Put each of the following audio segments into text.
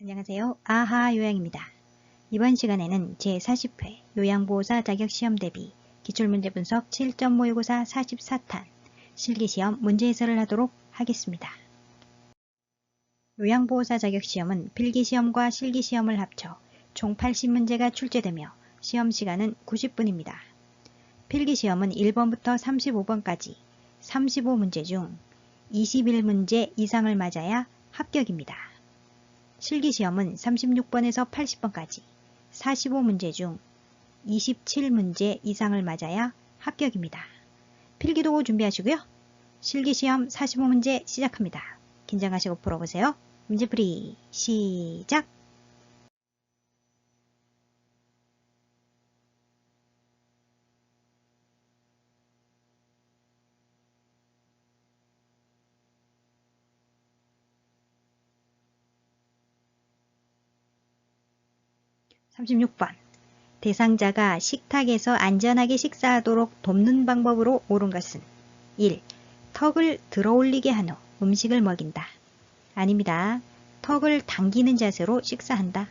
안녕하세요. 아하 요양입니다. 이번 시간에는 제40회 요양보호사 자격시험 대비 기출문제 분석 7점 모의고사 44탄 실기시험 문제 해설을 하도록 하겠습니다. 요양보호사 자격시험은 필기시험과 실기시험을 합쳐 총 80문제가 출제되며 시험시간은 90분입니다. 필기시험은 1번부터 35번까지 35문제 중 21문제 이상을 맞아야 합격입니다. 실기시험은 36번에서 80번까지 45문제 중 27문제 이상을 맞아야 합격입니다. 필기도 준비하시고요. 실기시험 45문제 시작합니다. 긴장하시고 풀어보세요. 문제풀이 시작! (36번) 대상자가 식탁에서 안전하게 식사하도록 돕는 방법으로 옳은 것은 1. 턱을 들어올리게 한 후 음식을 먹인다. 아닙니다. 턱을 당기는 자세로 식사한다.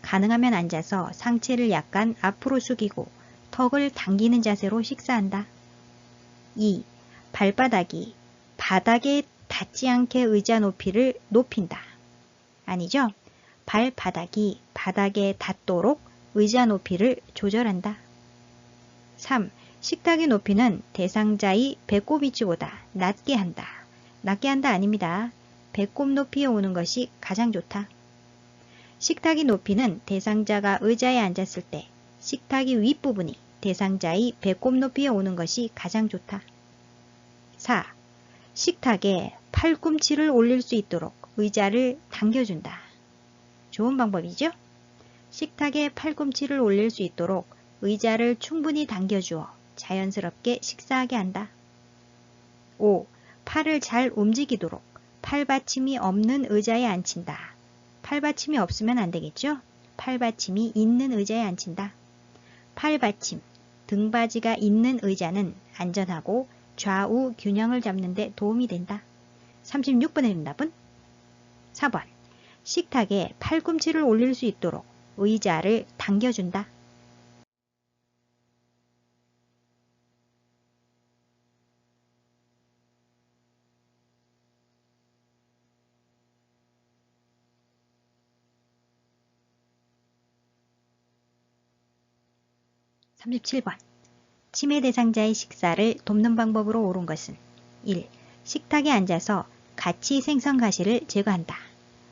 가능하면 앉아서 상체를 약간 앞으로 숙이고 턱을 당기는 자세로 식사한다. 2. 발바닥이 바닥에 닿지 않게 의자 높이를 높인다. 아니죠? 발바닥이 바닥에 닿도록 의자 높이를 조절한다. 3. 식탁의 높이는 대상자의 배꼽 위치보다 낮게 한다. 낮게 한다 아닙니다. 배꼽 높이에 오는 것이 가장 좋다. 식탁의 높이는 대상자가 의자에 앉았을 때 식탁의 윗부분이 대상자의 배꼽 높이에 오는 것이 가장 좋다. 4. 식탁에 팔꿈치를 올릴 수 있도록 의자를 당겨준다. 좋은 방법이죠? 식탁에 팔꿈치를 올릴 수 있도록 의자를 충분히 당겨주어 자연스럽게 식사하게 한다. 5. 팔을 잘 움직이도록 팔받침이 없는 의자에 앉힌다. 팔받침이 없으면 안 되겠죠? 팔받침이 있는 의자에 앉힌다. 팔받침, 등받이가 있는 의자는 안전하고 좌우 균형을 잡는 데 도움이 된다. 36번의 정답은 4번. 식탁에 팔꿈치를 올릴 수 있도록 의자를 당겨준다. (37번) 치매 대상자의 식사를 돕는 방법으로 옳은 것은 1. 식탁에 앉아서 같이 생선 가시를 제거한다.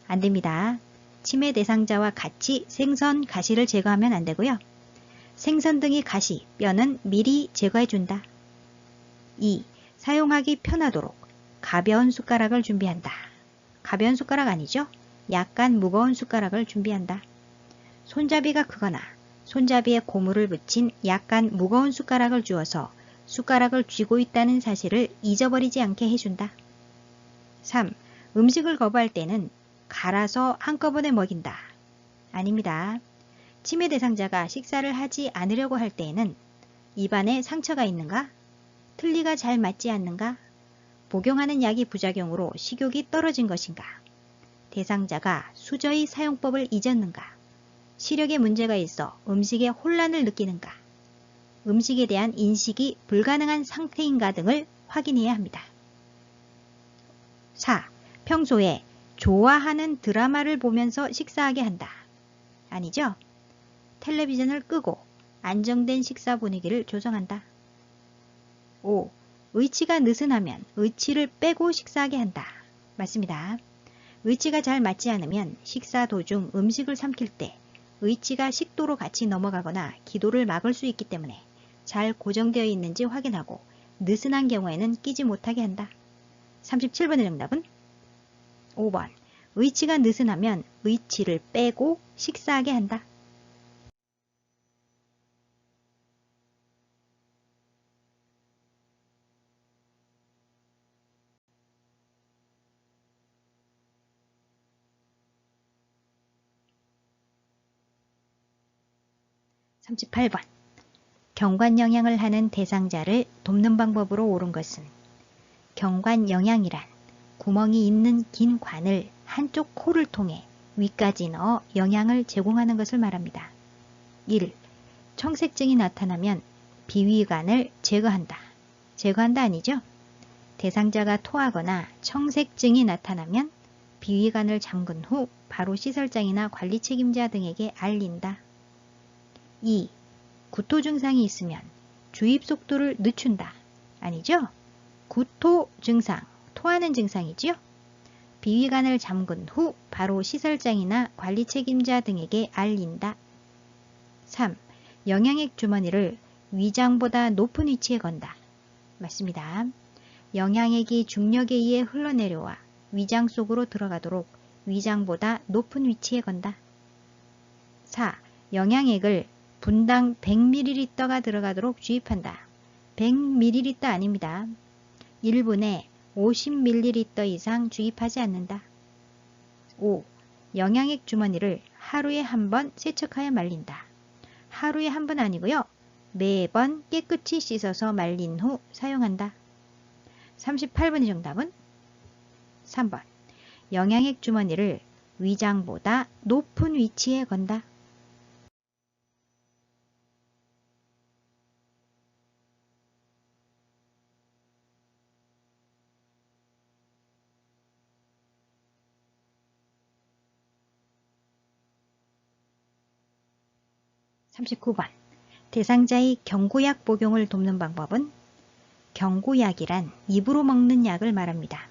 안됩니다. 치매 대상자와 같이 생선 가시를 제거하면 안되고요. 생선 등의 가시, 뼈는 미리 제거해준다. 2. 사용하기 편하도록 가벼운 숟가락을 준비한다. 가벼운 숟가락 아니죠? 약간 무거운 숟가락을 준비한다. 손잡이가 크거나 손잡이에 고무를 붙인 약간 무거운 숟가락을 주어서 숟가락을 쥐고 있다는 사실을 잊어버리지 않게 해준다. 3. 음식을 거부할 때는 갈아서 한꺼번에 먹인다. 아닙니다. 치매 대상자가 식사를 하지 않으려고 할 때에는 입안에 상처가 있는가? 틀니가 잘 맞지 않는가? 복용하는 약이 부작용으로 식욕이 떨어진 것인가? 대상자가 수저의 사용법을 잊었는가? 시력에 문제가 있어 음식에 혼란을 느끼는가? 음식에 대한 인식이 불가능한 상태인가 등을 확인해야 합니다. 4. 평소에 좋아하는 드라마를 보면서 식사하게 한다. 아니죠? 텔레비전을 끄고 안정된 식사 분위기를 조성한다. 5. 의치가 느슨하면 의치를 빼고 식사하게 한다. 맞습니다. 의치가 잘 맞지 않으면 식사 도중 음식을 삼킬 때 의치가 식도로 같이 넘어가거나 기도를 막을 수 있기 때문에 잘 고정되어 있는지 확인하고 느슨한 경우에는 끼지 못하게 한다. 37번의 정답은 5번. 의치가 느슨하면 의치를 빼고 식사하게 한다. (38번) 경관영양을 하는 대상자를 돕는 방법으로 옳은 것은 경관영양이란 구멍이 있는 긴 관을 한쪽 코를 통해 위까지 넣어 영양을 제공하는 것을 말합니다. 1. 청색증이 나타나면 비위관을 제거한다. 제거한다 아니죠? 대상자가 토하거나 청색증이 나타나면 비위관을 잠근 후 바로 시설장이나 관리 책임자 등에게 알린다. 2. 구토 증상이 있으면 주입 속도를 늦춘다. 아니죠? 구토 증상, 토하는 증상이지요? 비위관을 잠근 후 바로 시설장이나 관리 책임자 등에게 알린다. 3. 영양액 주머니를 위장보다 높은 위치에 건다. 맞습니다. 영양액이 중력에 의해 흘러내려와 위장 속으로 들어가도록 위장보다 높은 위치에 건다. 4. 영양액을 분당 100ml가 들어가도록 주입한다. 100ml 아닙니다. 1분에 50ml 이상 주입하지 않는다. 5. 영양액 주머니를 하루에 한 번 세척하여 말린다. 하루에 한 번 아니고요. 매번 깨끗이 씻어서 말린 후 사용한다. 38번의 정답은 3번. 영양액 주머니를 위장보다 높은 위치에 건다. (39번) 대상자의 경구약 복용을 돕는 방법은 경구약이란 입으로 먹는 약을 말합니다.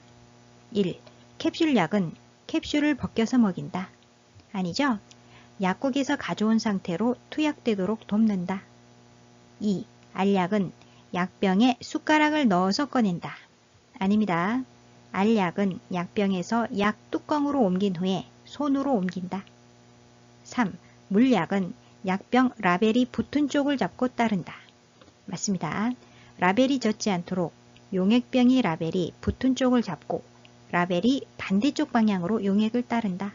1. 캡슐약은 캡슐을 벗겨서 먹인다. 아니죠? 약국에서 가져온 상태로 투약되도록 돕는다. 2. 알약은 약병에 숟가락을 넣어서 꺼낸다. 아닙니다. 알약은 약병에서 약 뚜껑으로 옮긴 후에 손으로 옮긴다. 3. 물약은 약병 라벨이 붙은 쪽을 잡고 따른다. 맞습니다. 라벨이 젖지 않도록 용액병의 라벨이 붙은 쪽을 잡고 라벨이 반대쪽 방향으로 용액을 따른다.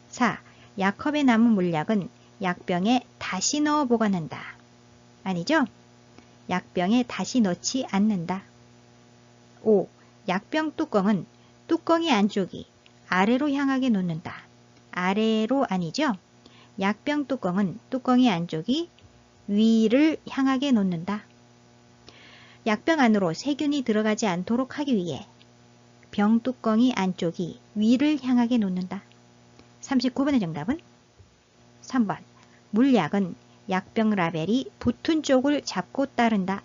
4. 약컵에 남은 물약은 약병에 다시 넣어 보관한다. 아니죠? 약병에 다시 넣지 않는다. 5. 약병 뚜껑은 뚜껑의 안쪽이 아래로 향하게 놓는다. 아래로 아니죠? 약병 뚜껑은 뚜껑의 안쪽이 위를 향하게 놓는다. 약병 안으로 세균이 들어가지 않도록 하기 위해 병 뚜껑의 안쪽이 위를 향하게 놓는다. 39번의 정답은 3번. 물약은 약병 라벨이 붙은 쪽을 잡고 따른다.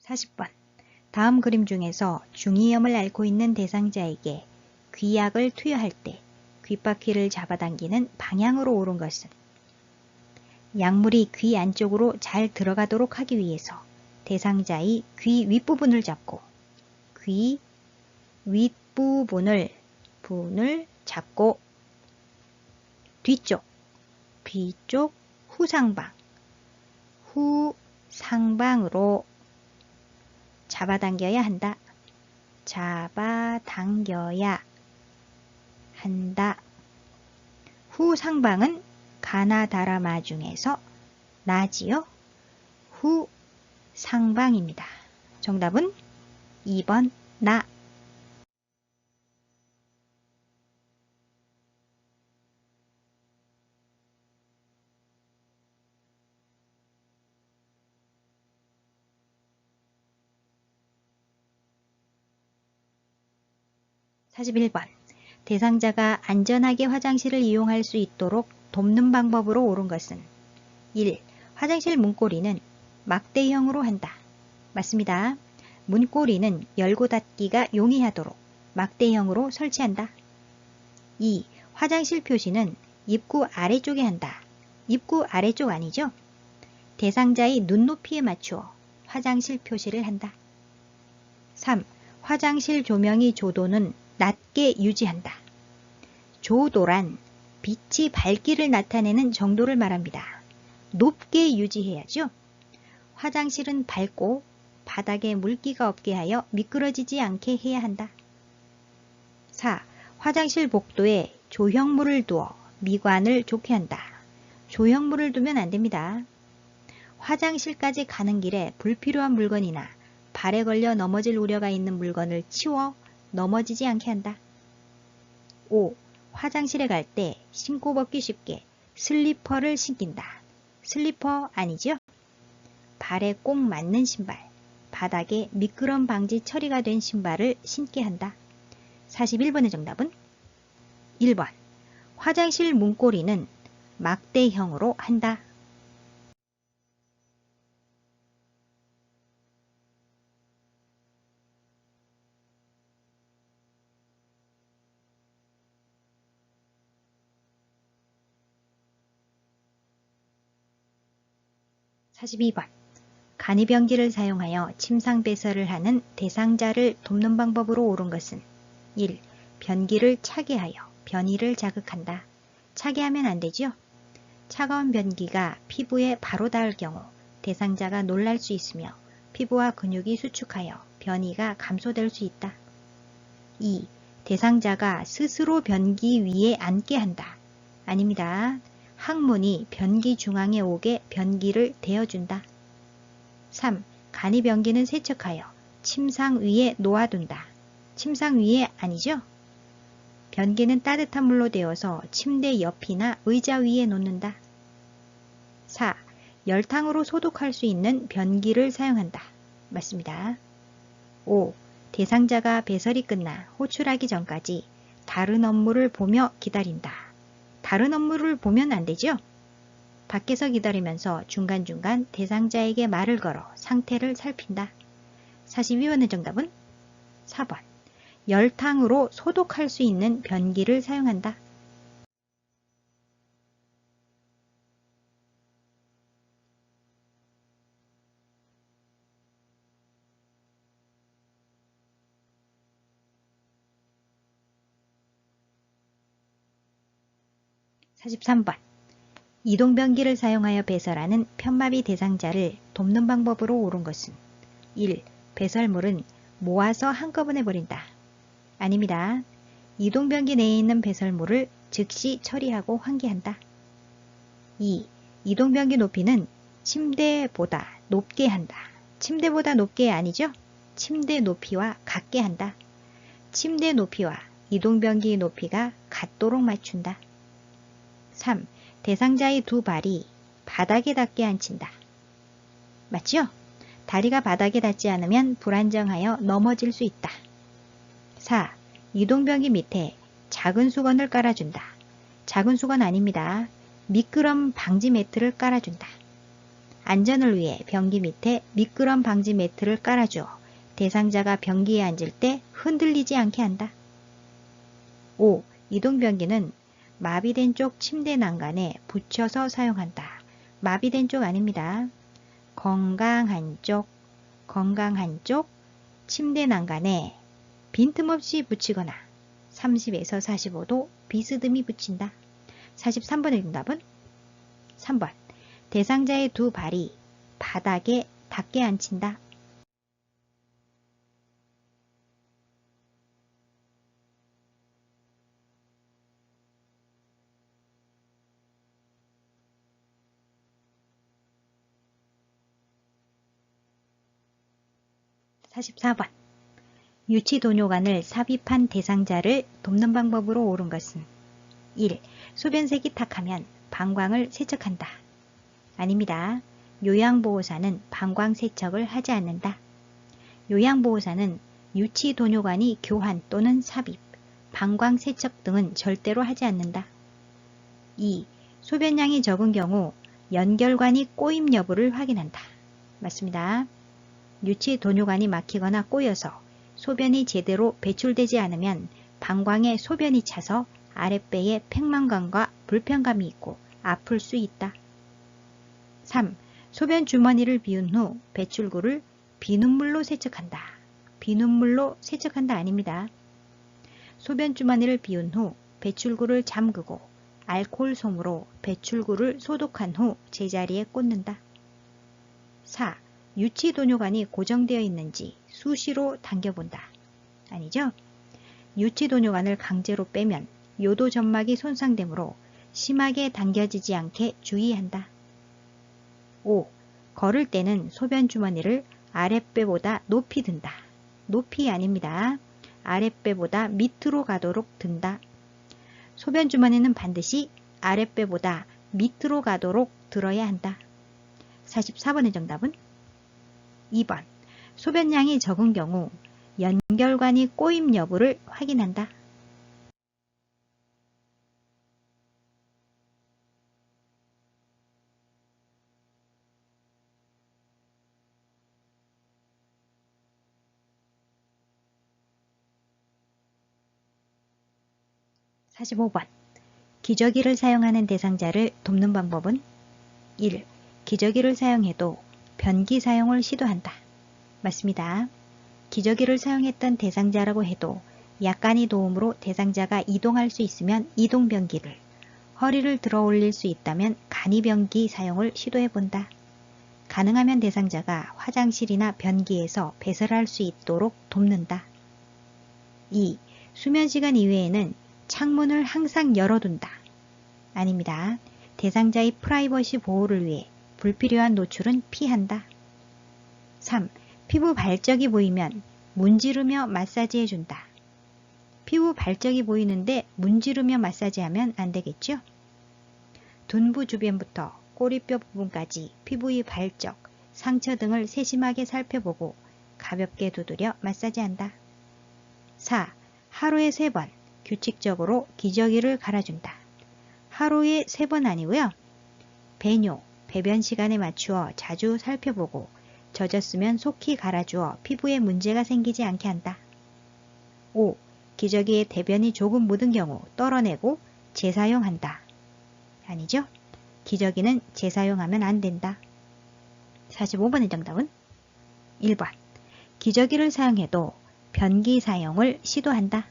(40번) 다음 그림 중에서 중이염을 앓고 있는 대상자에게 귀약을 투여할 때 귓바퀴를 잡아당기는 방향으로 옳은 것은 약물이 귀 안쪽으로 잘 들어가도록 하기 위해서 대상자의 귀 윗부분을 잡고 귀 윗부분을 잡고 뒤쪽 후상방으로 잡아당겨야 한다. 잡아당겨야 한다. 후상방은 가나다라마 중에서 나지요. 후상방입니다. 정답은 2번 나. (41번) 대상자가 안전하게 화장실을 이용할 수 있도록 돕는 방법으로 옳은 것은 1. 화장실 문고리는 막대형으로 한다. 맞습니다. 문고리는 열고 닫기가 용이하도록 막대형으로 설치한다. 2. 화장실 표시는 입구 아래쪽에 한다. 입구 아래쪽 아니죠? 대상자의 눈높이에 맞추어 화장실 표시를 한다. 3. 화장실 조명의 조도는 낮게 유지한다. 조도란 빛이 밝기를 나타내는 정도를 말합니다. 높게 유지해야죠. 화장실은 밝고 바닥에 물기가 없게 하여 미끄러지지 않게 해야 한다. 4. 화장실 복도에 조형물을 두어 미관을 좋게 한다. 조형물을 두면 안 됩니다. 화장실까지 가는 길에 불필요한 물건이나 발에 걸려 넘어질 우려가 있는 물건을 치워 넘어지지 않게 한다. 5. 화장실에 갈 때 신고 벗기 쉽게 슬리퍼를 신긴다. 슬리퍼 아니죠? 발에 꼭 맞는 신발, 바닥에 미끄럼 방지 처리가 된 신발을 신게 한다. 41번의 정답은 1번. 화장실 문고리는 막대형으로 한다. 사 42번. 간이변기를 사용하여 침상 배설을 하는 대상자를 돕는 방법으로 옳은 것은 1. 변기를 차게 하여 변이를 자극한다. 차게 하면 안 되죠? 차가운 변기가 피부에 바로 닿을 경우 대상자가 놀랄 수 있으며 피부와 근육이 수축하여 변이가 감소될 수 있다. 2. 대상자가 스스로 변기 위에 앉게 한다. 아닙니다. 항문이 변기 중앙에 오게 변기를 대어준다. 3. 간이변기는 세척하여 침상 위에 놓아둔다. 침상 위에 아니죠? 변기는 따뜻한 물로 데워서 침대 옆이나 의자 위에 놓는다. 4. 열탕으로 소독할 수 있는 변기를 사용한다. 맞습니다. 5. 대상자가 배설이 끝나 호출하기 전까지 다른 업무를 보며 기다린다. 다른 업무를 보면 안 되죠? 밖에서 기다리면서 중간중간 대상자에게 말을 걸어 상태를 살핀다. 42번의 정답은 4번. 열탕으로 소독할 수 있는 변기를 사용한다. 43번. 이동변기를 사용하여 배설하는 편마비 대상자를 돕는 방법으로 옳은 것은 1. 배설물은 모아서 한꺼번에 버린다. 아닙니다. 이동변기 내에 있는 배설물을 즉시 처리하고 환기한다. 2. 이동변기 높이는 침대보다 높게 한다. 침대보다 높게 아니죠? 침대 높이와 같게 한다. 침대 높이와 이동변기 높이가 같도록 맞춘다. 3. 대상자의 두 발이 바닥에 닿게 앉힌다. 맞죠? 다리가 바닥에 닿지 않으면 불안정하여 넘어질 수 있다. 4. 이동변기 밑에 작은 수건을 깔아준다. 작은 수건 아닙니다. 미끄럼 방지 매트를 깔아준다. 안전을 위해 변기 밑에 미끄럼 방지 매트를 깔아주어 대상자가 변기에 앉을 때 흔들리지 않게 한다. 5. 이동변기는 마비된 쪽 침대 난간에 붙여서 사용한다. 마비된 쪽 아닙니다. 건강한 쪽 침대 난간에 빈틈없이 붙이거나 30에서 45도 비스듬히 붙인다. 43번의 정답은 3번. 대상자의 두 발이 바닥에 닿게 앉힌다. 44번. 유치도뇨관을 삽입한 대상자를 돕는 방법으로 옳은 것은 1. 소변색이 탁하면 방광을 세척한다. 아닙니다. 요양보호사는 방광 세척을 하지 않는다. 요양보호사는 유치도뇨관이 교환 또는 삽입, 방광 세척 등은 절대로 하지 않는다. 2. 소변량이 적은 경우 연결관이 꼬임 여부를 확인한다. 맞습니다. 유치도뇨관이 막히거나 꼬여서 소변이 제대로 배출되지 않으면 방광에 소변이 차서 아랫배에 팽만감과 불편감이 있고 아플 수 있다. 3. 소변 주머니를 비운 후 배출구를 비눗물로 세척한다. 비눗물로 세척한다 아닙니다. 소변 주머니를 비운 후 배출구를 잠그고 알코올 솜으로 배출구를 소독한 후 제자리에 꽂는다. 4. 유치도뇨관이 고정되어 있는지 수시로 당겨본다. 아니죠? 유치도뇨관을 강제로 빼면 요도점막이 손상되므로 심하게 당겨지지 않게 주의한다. 5. 걸을 때는 소변주머니를 아랫배보다 높이 든다. 높이 아닙니다. 아랫배보다 밑으로 가도록 든다. 소변주머니는 반드시 아랫배보다 밑으로 가도록 들어야 한다. 44번의 정답은 2번. 소변량이 적은 경우 연결관이 꼬임 여부를 확인한다. 45번. 기저귀를 사용하는 대상자를 돕는 방법은 1. 기저귀를 사용해도 변기 사용을 시도한다. 맞습니다. 기저귀를 사용했던 대상자라고 해도 약간의 도움으로 대상자가 이동할 수 있으면 이동변기를, 허리를 들어 올릴 수 있다면 간이변기 사용을 시도해본다. 가능하면 대상자가 화장실이나 변기에서 배설할 수 있도록 돕는다. 2. 수면시간 이외에는 창문을 항상 열어둔다. 아닙니다. 대상자의 프라이버시 보호를 위해 불필요한 노출은 피한다. 3. 피부 발적이 보이면 문지르며 마사지해준다. 피부 발적이 보이는데 문지르며 마사지하면 안 되겠죠? 둔부 주변부터 꼬리뼈 부분까지 피부의 발적, 상처 등을 세심하게 살펴보고 가볍게 두드려 마사지한다. 4. 하루에 3번 규칙적으로 기저귀를 갈아준다. 하루에 3번 아니고요. 배뇨, 배변 시간에 맞추어 자주 살펴보고 젖었으면 속히 갈아주어 피부에 문제가 생기지 않게 한다. 5. 기저귀에 대변이 조금 묻은 경우 떨어내고 재사용한다. 아니죠? 기저귀는 재사용하면 안 된다. 45번의 정답은 1번. 기저귀를 사용해도 변기 사용을 시도한다.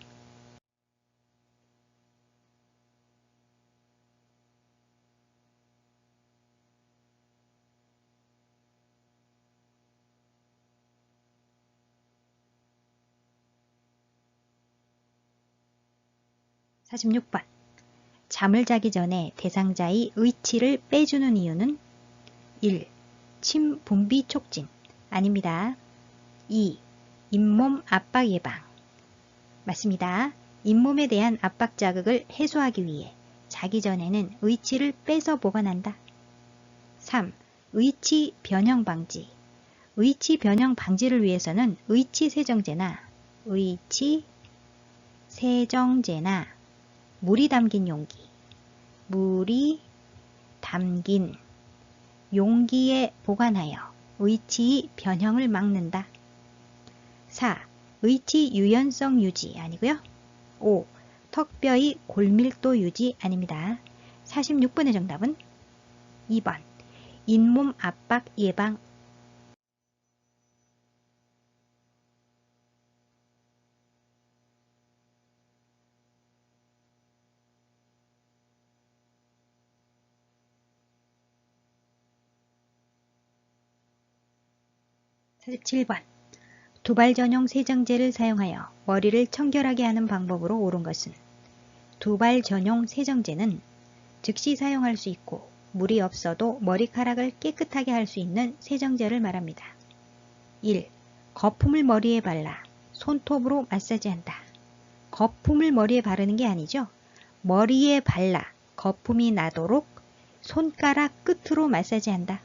46번. 잠을 자기 전에 대상자의 의치를 빼주는 이유는 1. 침 분비 촉진. 아닙니다. 2. 잇몸 압박 예방. 맞습니다. 잇몸에 대한 압박 자극을 해소하기 위해 자기 전에는 의치를 빼서 보관한다. 3. 의치 변형 방지. 의치 변형 방지를 위해서는 의치 세정제나 물이 담긴 용기에 보관하여 의치 변형을 막는다. 4. 의치 유연성 유지 아니고요. 5. 턱뼈의 골밀도 유지 아닙니다. 46번의 정답은 2번. 잇몸 압박 예방. 47번. 두발 전용 세정제를 사용하여 머리를 청결하게 하는 방법으로 옳은 것은 두발 전용 세정제는 즉시 사용할 수 있고 물이 없어도 머리카락을 깨끗하게 할 수 있는 세정제를 말합니다. 1. 거품을 머리에 발라 손톱으로 마사지한다. 거품을 머리에 바르는 게 아니죠. 머리에 발라 거품이 나도록 손가락 끝으로 마사지한다.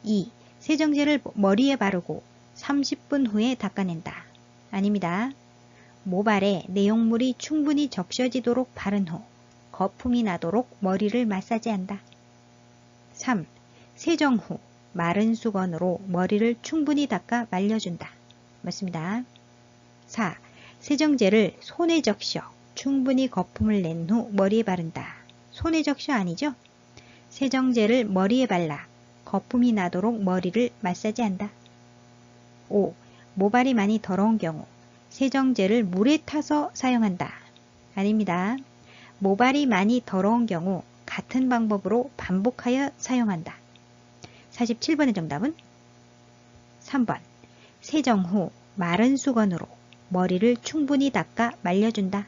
2. 세정제를 머리에 바르고 30분 후에 닦아낸다. 아닙니다. 모발에 내용물이 충분히 적셔지도록 바른 후 거품이 나도록 머리를 마사지한다. 3. 세정 후 마른 수건으로 머리를 충분히 닦아 말려준다. 맞습니다. 4. 세정제를 손에 적셔 충분히 거품을 낸 후 머리에 바른다. 손에 적셔 아니죠? 세정제를 머리에 발라 거품이 나도록 머리를 마사지한다. 5. 모발이 많이 더러운 경우 세정제를 물에 타서 사용한다. 아닙니다. 모발이 많이 더러운 경우 같은 방법으로 반복하여 사용한다. 47번의 정답은 3번. 세정 후 마른 수건으로 머리를 충분히 닦아 말려준다.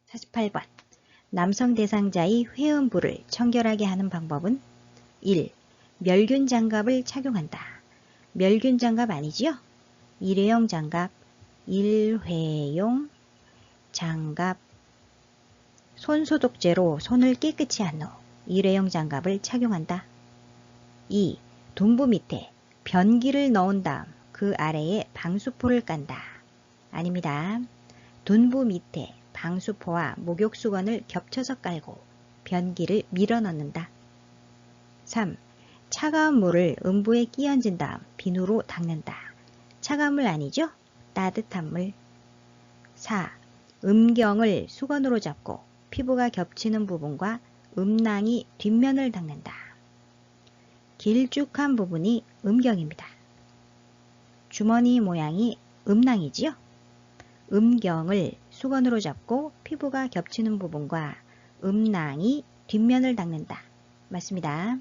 사 48번. 남성 대상자의 회음부를 청결하게 하는 방법은 1. 멸균 장갑을 착용한다. 멸균 장갑 아니지요? 일회용 장갑, 일회용 장갑, 손소독제로 손을 깨끗이 한 후 일회용 장갑을 착용한다. 2. 둔부 밑에 변기를 넣은 다음 그 아래에 방수포를 깐다. 아닙니다. 둔부 밑에 방수포와 목욕수건을 겹쳐서 깔고 변기를 밀어 넣는다. 3. 차가운 물을 음부에 끼얹은 다음 비누로 닦는다. 차가운 물 아니죠? 따뜻한 물. 4. 음경을 수건으로 잡고 피부가 겹치는 부분과 음낭이 뒷면을 닦는다. 길쭉한 부분이 음경입니다. 주머니 모양이 음낭이지요? 음경을 수건으로 잡고 피부가 겹치는 부분과 음낭이 뒷면을 닦는다. 맞습니다.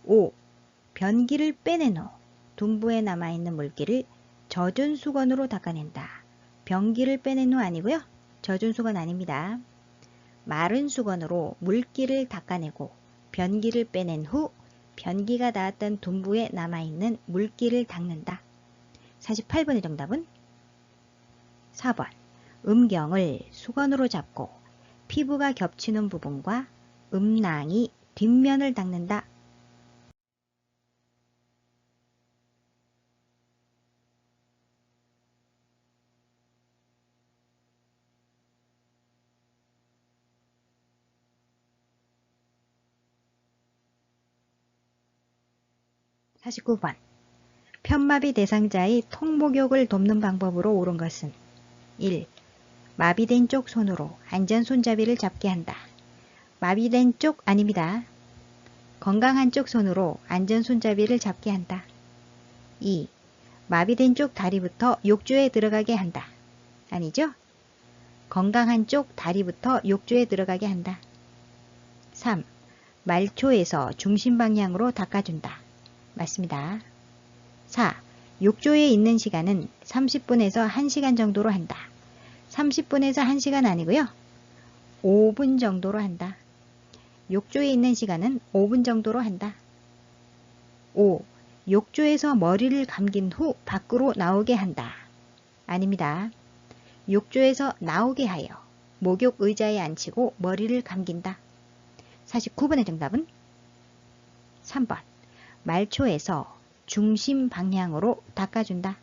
5. 변기를 빼낸 후 둔부에 남아있는 물기를 젖은 수건으로 닦아낸다. 변기를 빼낸 후 아니고요. 젖은 수건 아닙니다. 마른 수건으로 물기를 닦아내고 변기를 빼낸 후 변기가 닿았던 둔부에 남아있는 물기를 닦는다. 48번의 정답은 4번. 음경을 수건으로 잡고 피부가 겹치는 부분과 음낭이 뒷면을 닦는다. 49번. 편마비 대상자의 통목욕을 돕는 방법으로 옳은 것은 1. 마비된 쪽 손으로 안전 손잡이를 잡게 한다. 마비된 쪽 아닙니다. 건강한 쪽 손으로 안전 손잡이를 잡게 한다. 2. 마비된 쪽 다리부터 욕조에 들어가게 한다. 아니죠? 건강한 쪽 다리부터 욕조에 들어가게 한다. 3. 말초에서 중심 방향으로 닦아준다. 맞습니다. 4. 욕조에 있는 시간은 30분에서 1시간 정도로 한다. 30분에서 1시간 아니고요. 5분 정도로 한다. 욕조에 있는 시간은 5분 정도로 한다. 5. 욕조에서 머리를 감긴 후 밖으로 나오게 한다. 아닙니다. 욕조에서 나오게 하여 목욕 의자에 앉히고 머리를 감긴다. 49번의 정답은 3번. 말초에서 중심 방향으로 닦아준다.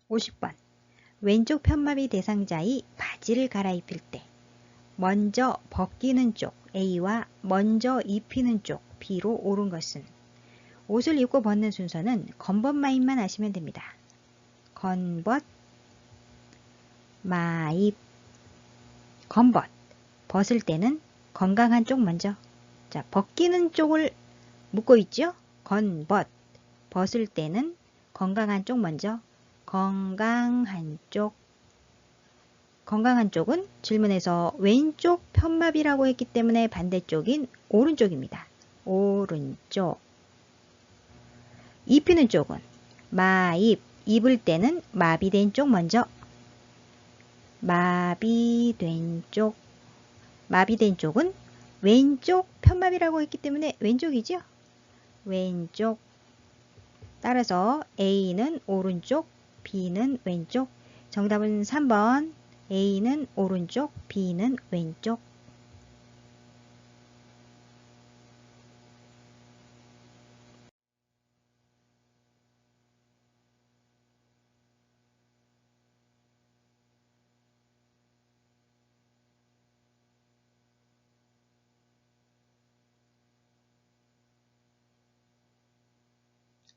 50번. 왼쪽 편마비 대상자의 바지를 갈아입힐 때 먼저 벗기는 쪽 A와 먼저 입히는 쪽 B로 옳은 것은 옷을 입고 벗는 순서는 건벗 마입만 하시면 됩니다. 건벗 마입. 건벗. 벗을 때는 건강한 쪽 먼저. 자, 벗기는 쪽을 묶고 있죠? 건벗. 벗을 때는 건강한 쪽 먼저. 건강한 쪽. 건강한 쪽은 질문에서 왼쪽 편마비라고 했기 때문에 반대쪽인 오른쪽입니다. 오른쪽. 입히는 쪽은 마입. 입을 때는 마비된 쪽 먼저. 마비된 쪽. 마비된 쪽은 왼쪽 편마비라고 했기 때문에 왼쪽이죠? 왼쪽. 따라서 A는 오른쪽, B는 왼쪽. 정답은 3번. A는 오른쪽, B는 왼쪽.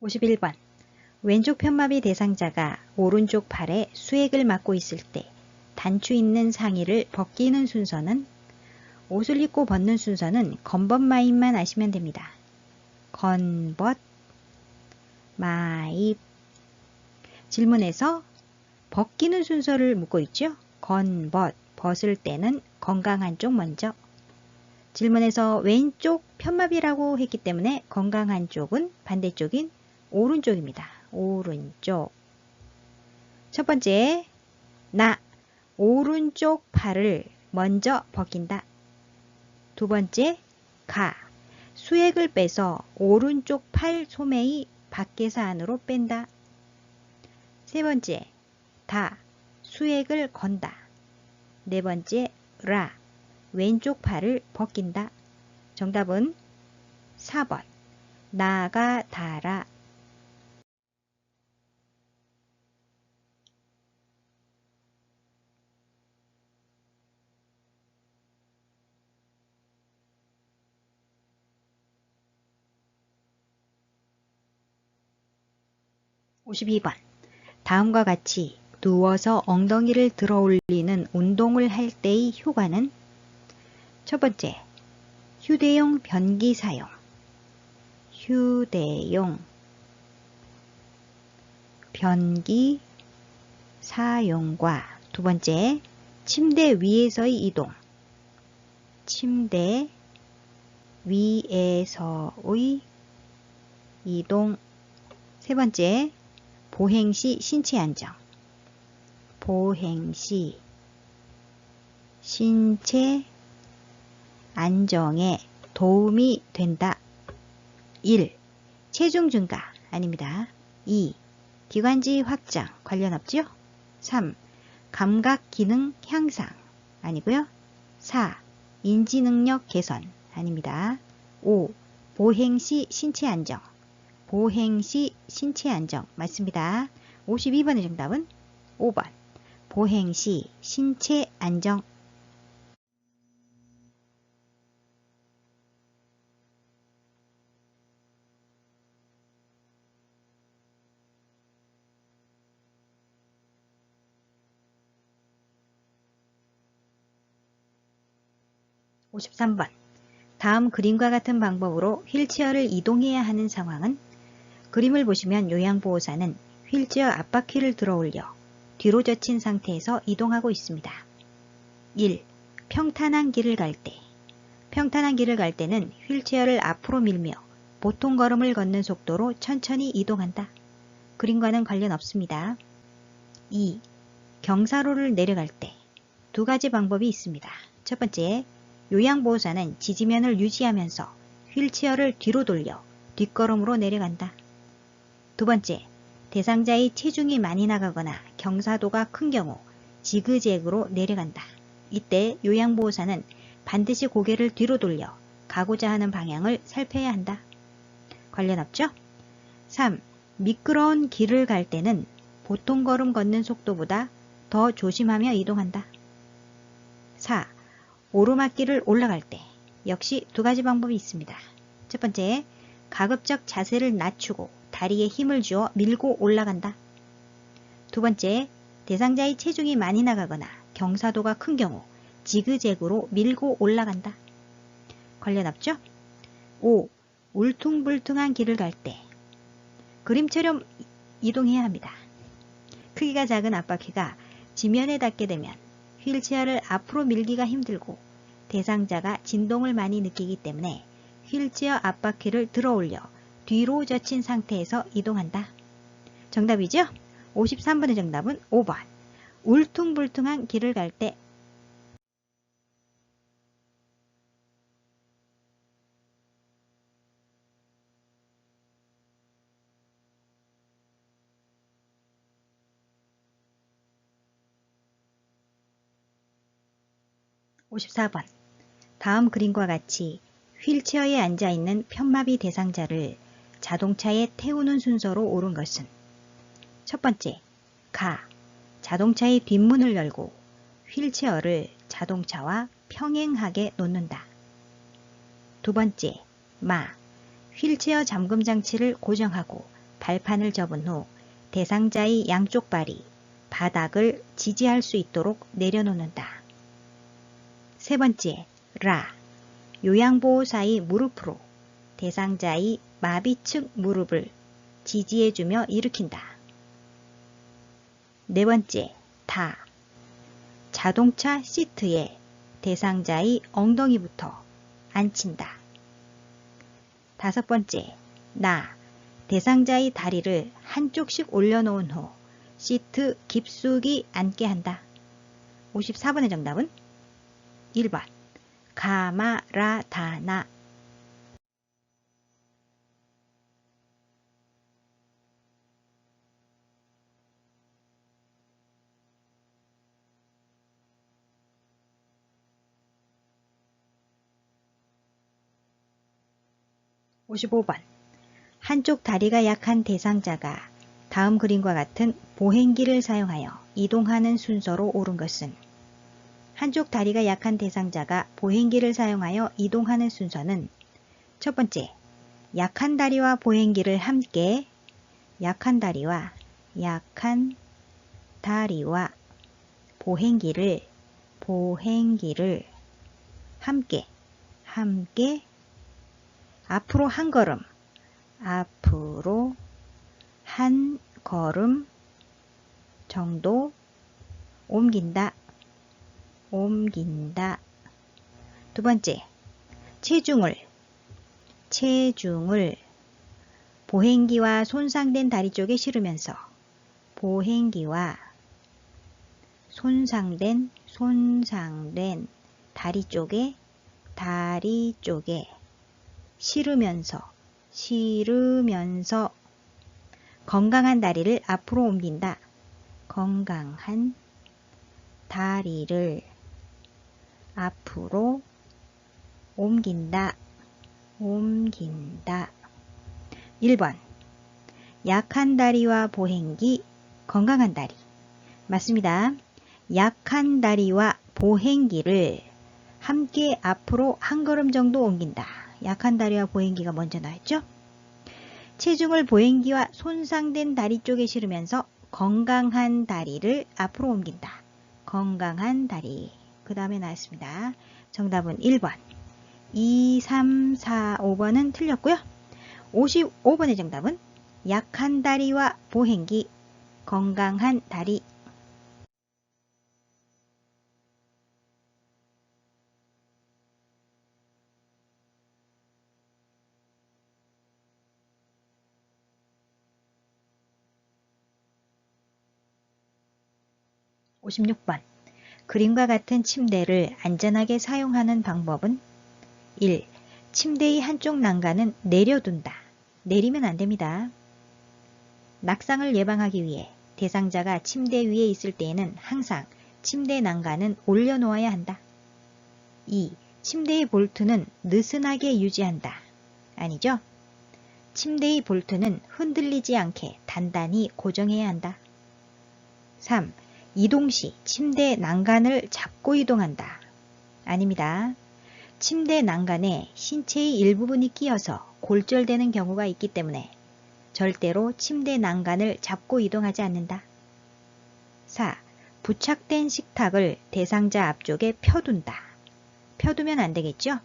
51번. 왼쪽 편마비 대상자가 오른쪽 팔에 수액을 맞고 있을 때 단추 있는 상의를 벗기는 순서는 옷을 입고 벗는 순서는 건벗 마입만 아시면 됩니다. 건벗 마입. 질문에서 벗기는 순서를 묻고 있죠. 건벗, 벗을 때는 건강한 쪽 먼저. 질문에서 왼쪽 편마비라고 했기 때문에 건강한 쪽은 반대쪽인 오른쪽입니다. 오른쪽. 첫 번째, 나 오른쪽 팔을 먼저 벗긴다. 두 번째, 가 수액을 빼서 오른쪽 팔 소매의 밖에서 안으로 뺀다. 세 번째, 다 수액을 건다. 네 번째, 라 왼쪽 팔을 벗긴다. 정답은 4번 나가 다라. (52번) 다음과 같이 누워서 엉덩이를 들어 올리는 운동을 할 때의 효과는 첫 번째, 휴대용 변기 사용. 휴대용 변기 사용과 두 번째, 침대 위에서의 이동. 침대 위에서의 이동. 세 번째, 보행시 신체 안정. 보행시 신체 안정에 도움이 된다. 1. 체중 증가 아닙니다. 2. 기관지 확장 관련 없죠? 3. 감각 기능 향상 아니고요. 4. 인지 능력 개선 아닙니다. 5. 보행시 신체 안정. 보행시 신체 안정 맞습니다. 52번의 정답은 5번 보행시 신체 안정. (53번) 다음 그림과 같은 방법으로 휠체어를 이동해야 하는 상황은 그림을 보시면 요양보호사는 휠체어 앞바퀴를 들어 올려 뒤로 젖힌 상태에서 이동하고 있습니다. 1. 평탄한 길을 갈 때. 평탄한 길을 갈 때는 휠체어를 앞으로 밀며 보통 걸음을 걷는 속도로 천천히 이동한다. 그림과는 관련 없습니다. 2. 경사로를 내려갈 때. 두 가지 방법이 있습니다. 첫 번째, 요양보호사는 지지면을 유지하면서 휠체어를 뒤로 돌려 뒷걸음으로 내려간다. 두 번째, 대상자의 체중이 많이 나가거나 경사도가 큰 경우 지그재그로 내려간다. 이때 요양보호사는 반드시 고개를 뒤로 돌려 가고자 하는 방향을 살펴야 한다. 관련 없죠? 3. 미끄러운 길을 갈 때는 보통 걸음 걷는 속도보다 더 조심하며 이동한다. 4. 오르막길을 올라갈 때 역시 두 가지 방법이 있습니다. 첫 번째, 가급적 자세를 낮추고 다리에 힘을 주어 밀고 올라간다. 두 번째, 대상자의 체중이 많이 나가거나 경사도가 큰 경우 지그재그로 밀고 올라간다. 관련 없죠? 5. 울퉁불퉁한 길을 갈 때 그림처럼 이동해야 합니다. 크기가 작은 앞바퀴가 지면에 닿게 되면 휠체어를 앞으로 밀기가 힘들고 대상자가 진동을 많이 느끼기 때문에 휠체어 앞바퀴를 들어 올려 뒤로 젖힌 상태에서 이동한다. 정답이죠? 53번의 정답은 5번. 울퉁불퉁한 길을 갈 때. (54번) 다음 그림과 같이 휠체어에 앉아있는 편마비 대상자를 자동차에 태우는 순서로 옳은 것은 첫 번째, 가, 자동차의 뒷문을 열고 휠체어를 자동차와 평행하게 놓는다. 두 번째, 마, 휠체어 잠금 장치를 고정하고 발판을 접은 후 대상자의 양쪽 발이 바닥을 지지할 수 있도록 내려놓는다. 세 번째, 라. 요양보호사의 무릎으로 대상자의 마비측 무릎을 지지해주며 일으킨다. 네 번째, 다. 자동차 시트에 대상자의 엉덩이부터 앉힌다. 다섯 번째, 나. 대상자의 다리를 한쪽씩 올려놓은 후 시트 깊숙이 앉게 한다. 54번의 정답은 1번 가마라다나. (55번) 한쪽 다리가 약한 대상자가 다음 그림과 같은 보행기를 사용하여 이동하는 순서로 옳은 것은? 한쪽 다리가 약한 대상자가 보행기를 사용하여 이동하는 순서는 첫 번째, 약한 다리와 보행기를 함께 약한 다리와 보행기를 함께 앞으로 한 걸음 정도 옮긴다. 두 번째, 체중을 보행기와 손상된 다리 쪽에 실으면서 보행기와 손상된 다리 쪽에 실으면서 건강한 다리를 앞으로 옮긴다. 건강한 다리를 앞으로 옮긴다. 1번 약한 다리와 보행기, 건강한 다리. 맞습니다. 약한 다리와 보행기를 함께 앞으로 한 걸음 정도 옮긴다. 약한 다리와 보행기가 먼저 나왔죠? 체중을 보행기와 손상된 다리 쪽에 실으면서 건강한 다리를 앞으로 옮긴다. 건강한 다리. 그 다음에 나왔습니다. 정답은 1번. 2, 3, 4, 5번은 틀렸고요. 55번의 정답은 약한 다리와 보행기, 건강한 다리. (56번) 그림과 같은 침대를 안전하게 사용하는 방법은? 1. 침대의 한쪽 난간은 내려둔다. 내리면 안됩니다. 낙상을 예방하기 위해 대상자가 침대 위에 있을 때에는 항상 침대 난간은 올려놓아야 한다. 2. 침대의 볼트는 느슨하게 유지한다. 아니죠? 침대의 볼트는 흔들리지 않게 단단히 고정해야 한다. 3. 이동 시 침대 난간을 잡고 이동한다. 아닙니다. 침대 난간에 신체의 일부분이 끼어서 골절되는 경우가 있기 때문에 절대로 침대 난간을 잡고 이동하지 않는다. 4. 부착된 식탁을 대상자 앞쪽에 펴둔다. 펴두면 안 되겠죠?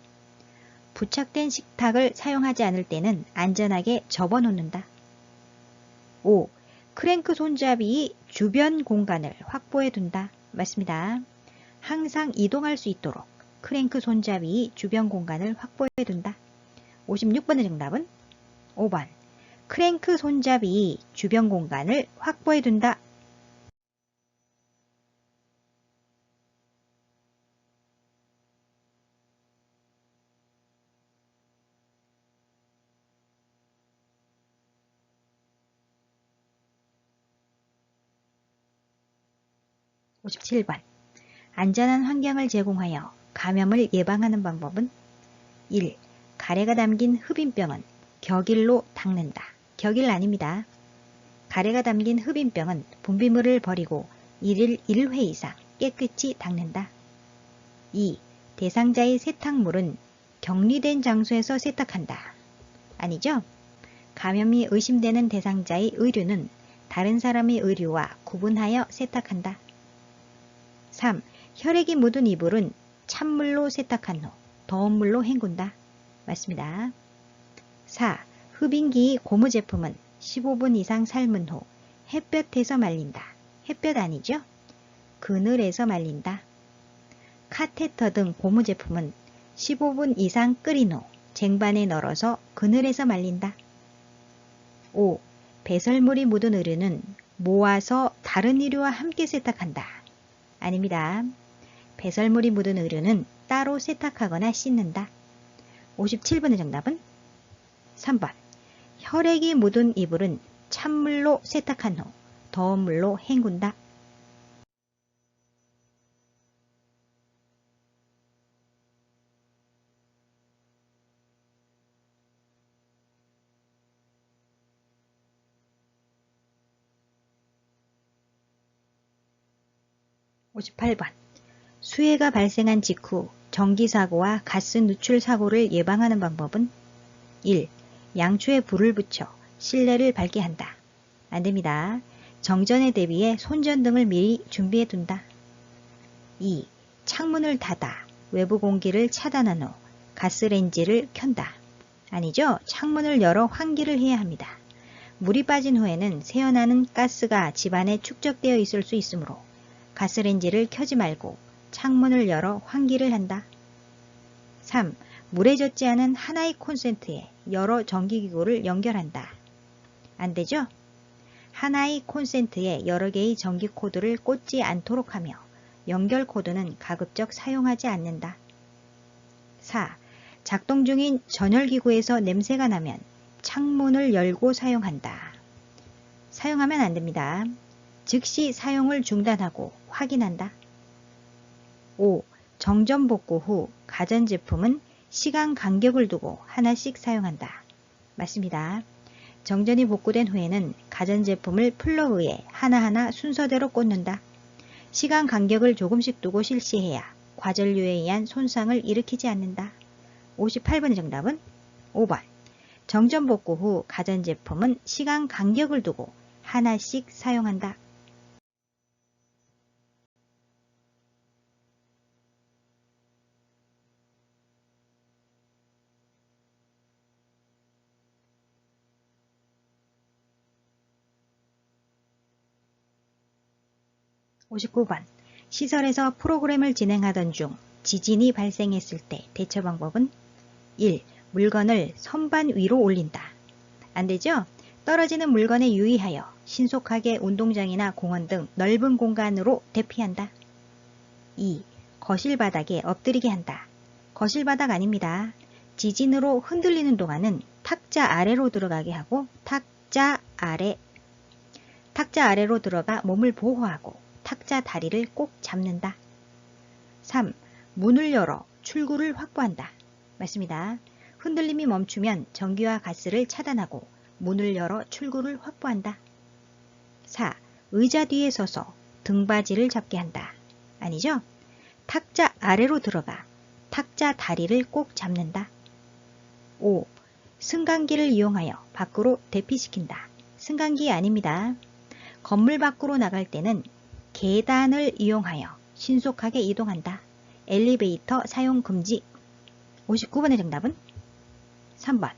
부착된 식탁을 사용하지 않을 때는 안전하게 접어놓는다. 5. 크랭크 손잡이의 주변 공간을 확보해 둔다. 맞습니다. 항상 이동할 수 있도록 크랭크 손잡이의 주변 공간을 확보해 둔다. 56번의 정답은 5번. 크랭크 손잡이의 주변 공간을 확보해 둔다. 57번. 안전한 환경을 제공하여 감염을 예방하는 방법은? 1. 가래가 담긴 흡인병은 격일로 닦는다. 격일 아닙니다. 가래가 담긴 흡인병은 분비물을 버리고 1일 1회 이상 깨끗이 닦는다. 2. 대상자의 세탁물은 격리된 장소에서 세탁한다. 아니죠? 감염이 의심되는 대상자의 의류는 다른 사람의 의류와 구분하여 세탁한다. 3. 혈액이 묻은 이불은 찬물로 세탁한 후 더운 물로 헹군다. 맞습니다. 4. 흡인기 고무 제품은 15분 이상 삶은 후 햇볕에서 말린다. 햇볕 아니죠? 그늘에서 말린다. 카테터 등 고무 제품은 15분 이상 끓인 후 쟁반에 널어서 그늘에서 말린다. 5. 배설물이 묻은 의류는 모아서 다른 의류와 함께 세탁한다. 아닙니다. 배설물이 묻은 의류는 따로 세탁하거나 씻는다. 57번의 정답은 3번. 혈액이 묻은 이불은 찬물로 세탁한 후 더운 물로 헹군다. 58번. 수해가 발생한 직후 전기사고와 가스 누출 사고를 예방하는 방법은 1. 양초에 불을 붙여 실내를 밝게 한다. 안됩니다. 정전에 대비해 손전등을 미리 준비해 둔다. 2. 창문을 닫아 외부 공기를 차단한 후 가스레인지를 켠다. 아니죠. 창문을 열어 환기를 해야 합니다. 물이 빠진 후에는 새어나는 가스가 집안에 축적되어 있을 수 있으므로 가스레인지를 켜지 말고 창문을 열어 환기를 한다. 3. 물에 젖지 않은 하나의 콘센트에 여러 전기기구를 연결한다. 안되죠? 하나의 콘센트에 여러 개의 전기 코드를 꽂지 않도록 하며 연결 코드는 가급적 사용하지 않는다. 4. 작동 중인 전열기구에서 냄새가 나면 창문을 열고 사용한다. 사용하면 안됩니다. 즉시 사용을 중단하고 확인한다. 5. 정전 복구 후 가전제품은 시간 간격을 두고 하나씩 사용한다. 맞습니다. 정전이 복구된 후에는 가전제품을 플러그에 하나하나 순서대로 꽂는다. 시간 간격을 조금씩 두고 실시해야 과전류에 의한 손상을 일으키지 않는다. 58번의 정답은 5번. 정전 복구 후 가전제품은 시간 간격을 두고 하나씩 사용한다. 59번. 시설에서 프로그램을 진행하던 중 지진이 발생했을 때 대처 방법은 1. 물건을 선반 위로 올린다. 안되죠? 떨어지는 물건에 유의하여 신속하게 운동장이나 공원 등 넓은 공간으로 대피한다. 2. 거실 바닥에 엎드리게 한다. 거실 바닥 아닙니다. 지진으로 흔들리는 동안은 탁자 아래로 들어가게 하고 탁자 아래로 들어가 몸을 보호하고 탁자 다리를 꼭 잡는다. 3. 문을 열어 출구를 확보한다. 맞습니다. 흔들림이 멈추면 전기와 가스를 차단하고 문을 열어 출구를 확보한다. 4. 의자 뒤에 서서 등받이를 잡게 한다. 아니죠? 탁자 아래로 들어가 탁자 다리를 꼭 잡는다. 5. 승강기를 이용하여 밖으로 대피시킨다. 승강기 아닙니다. 건물 밖으로 나갈 때는 계단을 이용하여 신속하게 이동한다. 엘리베이터 사용 금지. 59번의 정답은 3번.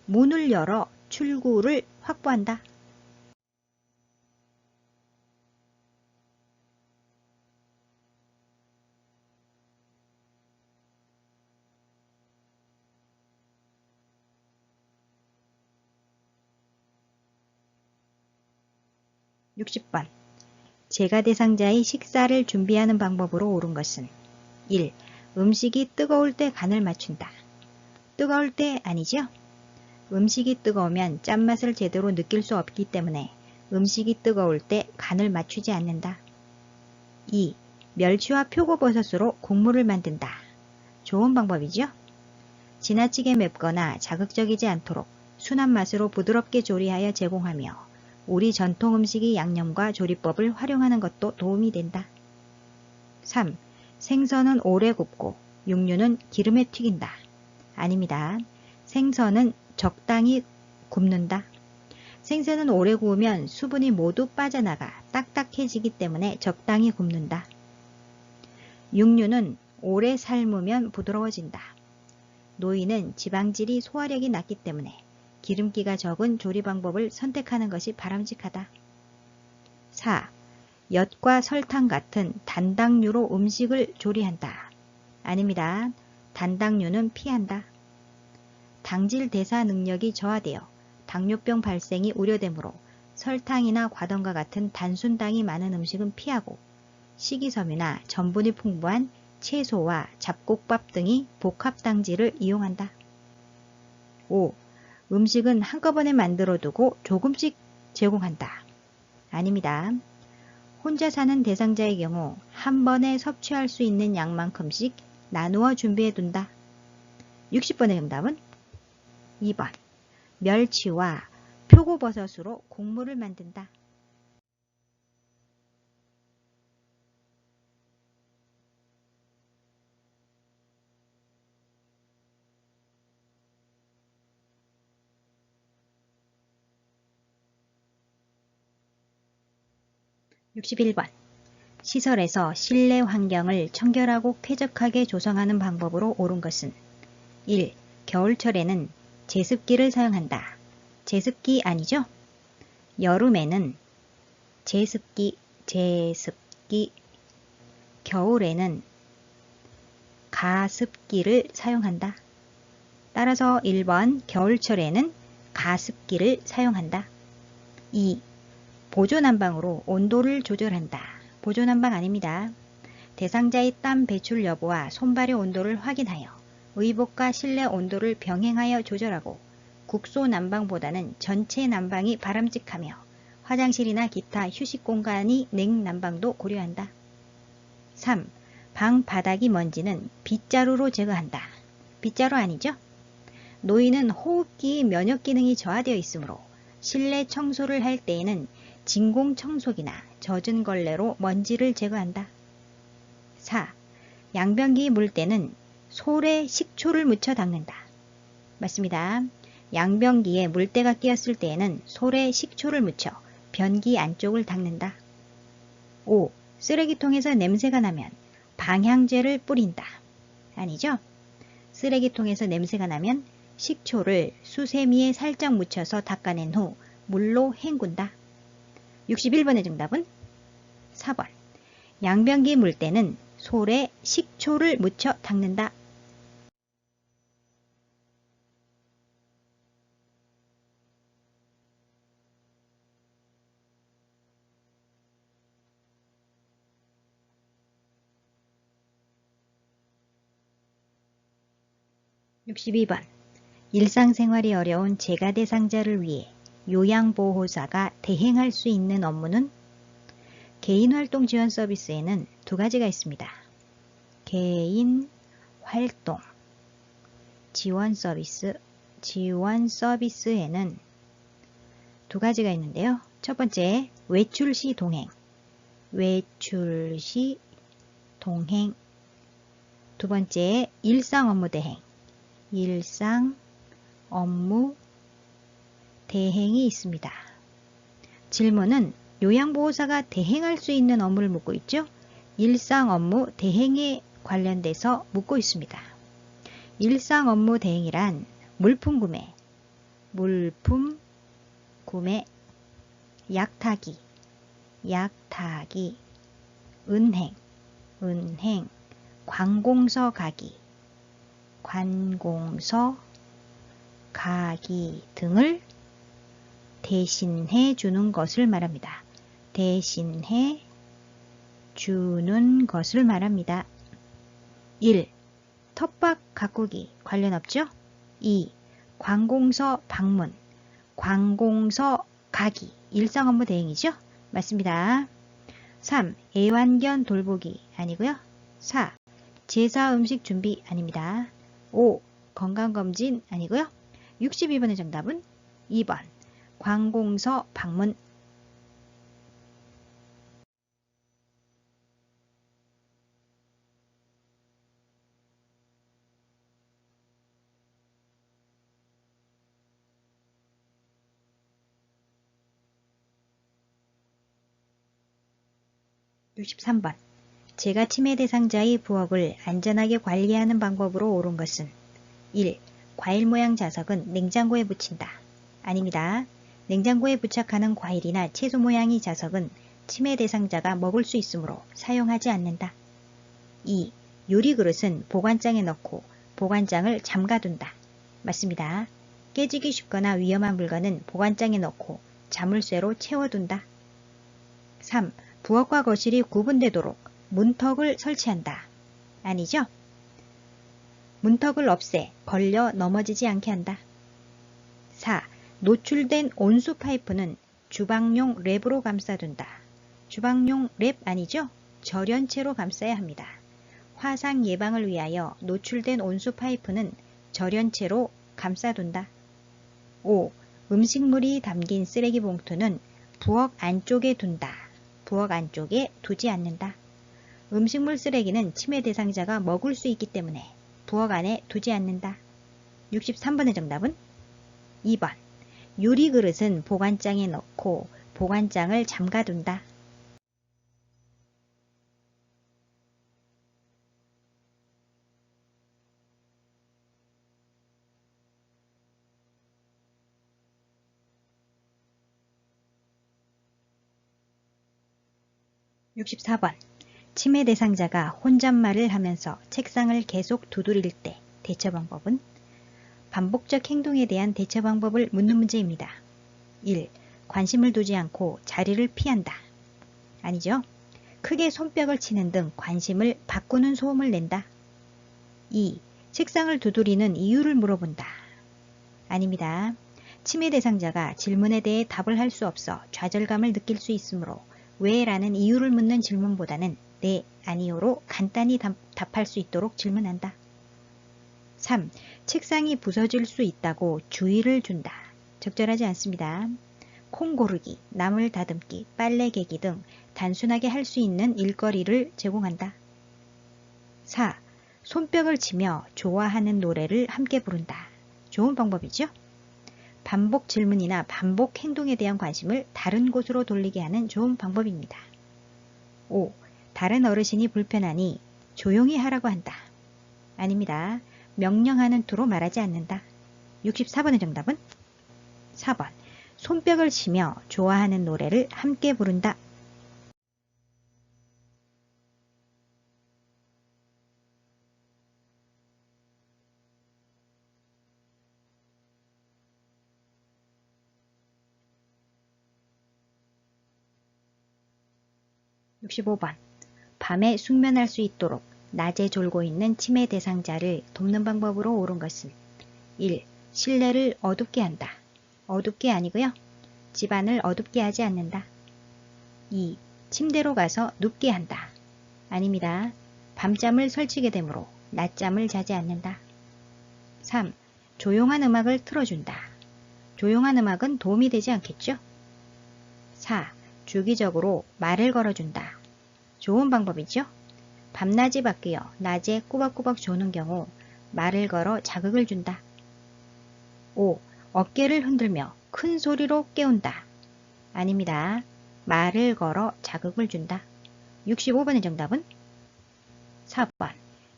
문을 열어 출구를 확보한다. 60번. 제가 대상자의 식사를 준비하는 방법으로 옳은 것은 1. 음식이 뜨거울 때 간을 맞춘다. 뜨거울 때 아니죠? 음식이 뜨거우면 짠맛을 제대로 느낄 수 없기 때문에 음식이 뜨거울 때 간을 맞추지 않는다. 2. 멸치와 표고버섯으로 국물을 만든다. 좋은 방법이죠? 지나치게 맵거나 자극적이지 않도록 순한 맛으로 부드럽게 조리하여 제공하며 우리 전통 음식의 양념과 조리법을 활용하는 것도 도움이 된다. 3. 생선은 오래 굽고 육류는 기름에 튀긴다. 아닙니다. 생선은 적당히 굽는다. 생선은 오래 구우면 수분이 모두 빠져나가 딱딱해지기 때문에 적당히 굽는다. 육류는 오래 삶으면 부드러워진다. 노이는 지방질이 소화력이 낮기 때문에 기름기가 적은 조리 방법을 선택하는 것이 바람직하다. 4. 엿과 설탕 같은 단당류로 음식을 조리한다. 아닙니다. 단당류는 피한다. 당질 대사 능력이 저하되어 당뇨병 발생이 우려되므로 설탕이나 과당과 같은 단순당이 많은 음식은 피하고 식이섬유나 전분이 풍부한 채소와 잡곡밥 등이 복합당질을 이용한다. 5. 음식은 한꺼번에 만들어 두고 조금씩 제공한다. 아닙니다. 혼자 사는 대상자의 경우 한 번에 섭취할 수 있는 양만큼씩 나누어 준비해 둔다. 60번의 정답은 2번. 멸치와 표고버섯으로 국물을 만든다. 61번. 시설에서 실내 환경을 청결하고 쾌적하게 조성하는 방법으로 옳은 것은 1. 겨울철에는 제습기를 사용한다. 제습기 아니죠? 여름에는 제습기, 겨울에는 가습기를 사용한다. 따라서 1번 겨울철에는 가습기를 사용한다. 2. 보조난방으로 온도를 조절한다. 보조난방 아닙니다. 대상자의 땀 배출 여부와 손발의 온도를 확인하여 의복과 실내 온도를 병행하여 조절하고 국소 난방보다는 전체 난방이 바람직하며 화장실이나 기타 휴식 공간이 냉난방도 고려한다. 3. 방 바닥이 먼지는 빗자루로 제거한다. 빗자루 아니죠? 노인은 호흡기 면역 기능이 저하되어 있으므로 실내 청소를 할 때에는 진공청소기나 젖은 걸레로 먼지를 제거한다. 4. 양변기 물 때는 솔에 식초를 묻혀 닦는다. 맞습니다. 양변기에 물때가 끼었을 때에는 솔에 식초를 묻혀 변기 안쪽을 닦는다. 5. 쓰레기통에서 냄새가 나면 방향제를 뿌린다. 아니죠? 쓰레기통에서 냄새가 나면 식초를 수세미에 살짝 묻혀서 닦아낸 후 물로 헹군다. 61번의 정답은 4번. 양변기 물때는 솔에 식초를 묻혀 닦는다. 62번. 일상생활이 어려운 재가 대상자를 위해 요양보호사가 대행할 수 있는 업무는 개인활동 지원 서비스에는 두 가지가 있습니다. 개인활동 지원 서비스에는 두 가지가 있는데요. 첫 번째, 외출 시 동행. 두 번째, 일상 업무 대행. 대행이 있습니다. 질문은 요양보호사가 대행할 수 있는 업무를 묻고 있죠. 일상 업무 대행에 관련돼서 묻고 있습니다. 일상 업무 대행이란 물품 구매, 약 타기, 은행, 관공서 가기 등을 대신해 주는 것을 말합니다. 1. 텃밭 가꾸기 관련 없죠? 2. 관공서 방문, 관공서 가기, 일상 업무 대행이죠? 맞습니다. 3. 애완견 돌보기 아니고요. 4. 제사 음식 준비 아닙니다. 5. 건강검진 아니고요. 62번의 정답은 2번. 관공서 방문. 63번. 제가 침해 대상자의 부엌을 안전하게 관리하는 방법으로 옳은 것은 1. 과일 모양 자석은 냉장고에 붙인다. 아닙니다. 냉장고에 부착하는 과일이나 채소 모양의 자석은 침해 대상자가 먹을 수 있으므로 사용하지 않는다. 2. 요리 그릇은 보관장에 넣고 보관장을 잠가둔다. 맞습니다. 깨지기 쉽거나 위험한 물건은 보관장에 넣고 자물쇠로 채워둔다. 3. 부엌과 거실이 구분되도록 문턱을 설치한다. 아니죠? 문턱을 없애 걸려 넘어지지 않게 한다. 4. 노출된 온수 파이프는 주방용 랩으로 감싸둔다. 주방용 랩 아니죠? 절연체로 감싸야 합니다. 화상 예방을 위하여 노출된 온수 파이프는 절연체로 감싸둔다. 5. 음식물이 담긴 쓰레기 봉투는 부엌 안쪽에 둔다. 부엌 안쪽에 두지 않는다. 음식물 쓰레기는 침해 대상자가 먹을 수 있기 때문에 부엌 안에 두지 않는다. 63번의 정답은 2번. 요리 그릇은 보관장에 넣고 보관장을 잠가둔다. 64번. 침해 대상자가 혼잣말을 하면서 책상을 계속 두드릴 때 대처 방법은? 반복적 행동에 대한 대처 방법을 묻는 문제입니다. 1. 관심을 두지 않고 자리를 피한다. 아니죠. 크게 손뼉을 치는 등 관심을 바꾸는 소음을 낸다. 2. 책상을 두드리는 이유를 물어본다. 아닙니다. 침해 대상자가 질문에 대해 답을 할 수 없어 좌절감을 느낄 수 있으므로 왜? 라는 이유를 묻는 질문보다는 네, 아니요로 간단히 답할 수 있도록 질문한다. 3. 책상이 부서질 수 있다고 주의를 준다. 적절하지 않습니다. 콩 고르기, 나물 다듬기, 빨래 개기 등 단순하게 할 수 있는 일거리를 제공한다. 4. 손뼉을 치며 좋아하는 노래를 함께 부른다. 좋은 방법이죠? 반복 질문이나 반복 행동에 대한 관심을 다른 곳으로 돌리게 하는 좋은 방법입니다. 5. 다른 어르신이 불편하니 조용히 하라고 한다. 아닙니다. 명령하는 투로 말하지 않는다. 64번의 정답은 4번. 손뼉을 치며 좋아하는 노래를 함께 부른다. 65번. 밤에 숙면할 수 있도록 낮에 졸고 있는 침해 대상자를 돕는 방법으로 옳은 것은 1. 실내를 어둡게 한다. 어둡게 아니고요. 집안을 어둡게 하지 않는다. 2. 침대로 가서 눕게 한다. 아닙니다. 밤잠을 설치게 되므로 낮잠을 자지 않는다. 3. 조용한 음악을 틀어준다. 조용한 음악은 도움이 되지 않겠죠? 4. 주기적으로 말을 걸어준다. 좋은 방법이죠? 밤낮이 바뀌어 낮에 꾸벅꾸벅 조는 경우 말을 걸어 자극을 준다. 5. 어깨를 흔들며 큰 소리로 깨운다. 아닙니다. 말을 걸어 자극을 준다. 65번의 정답은 4번.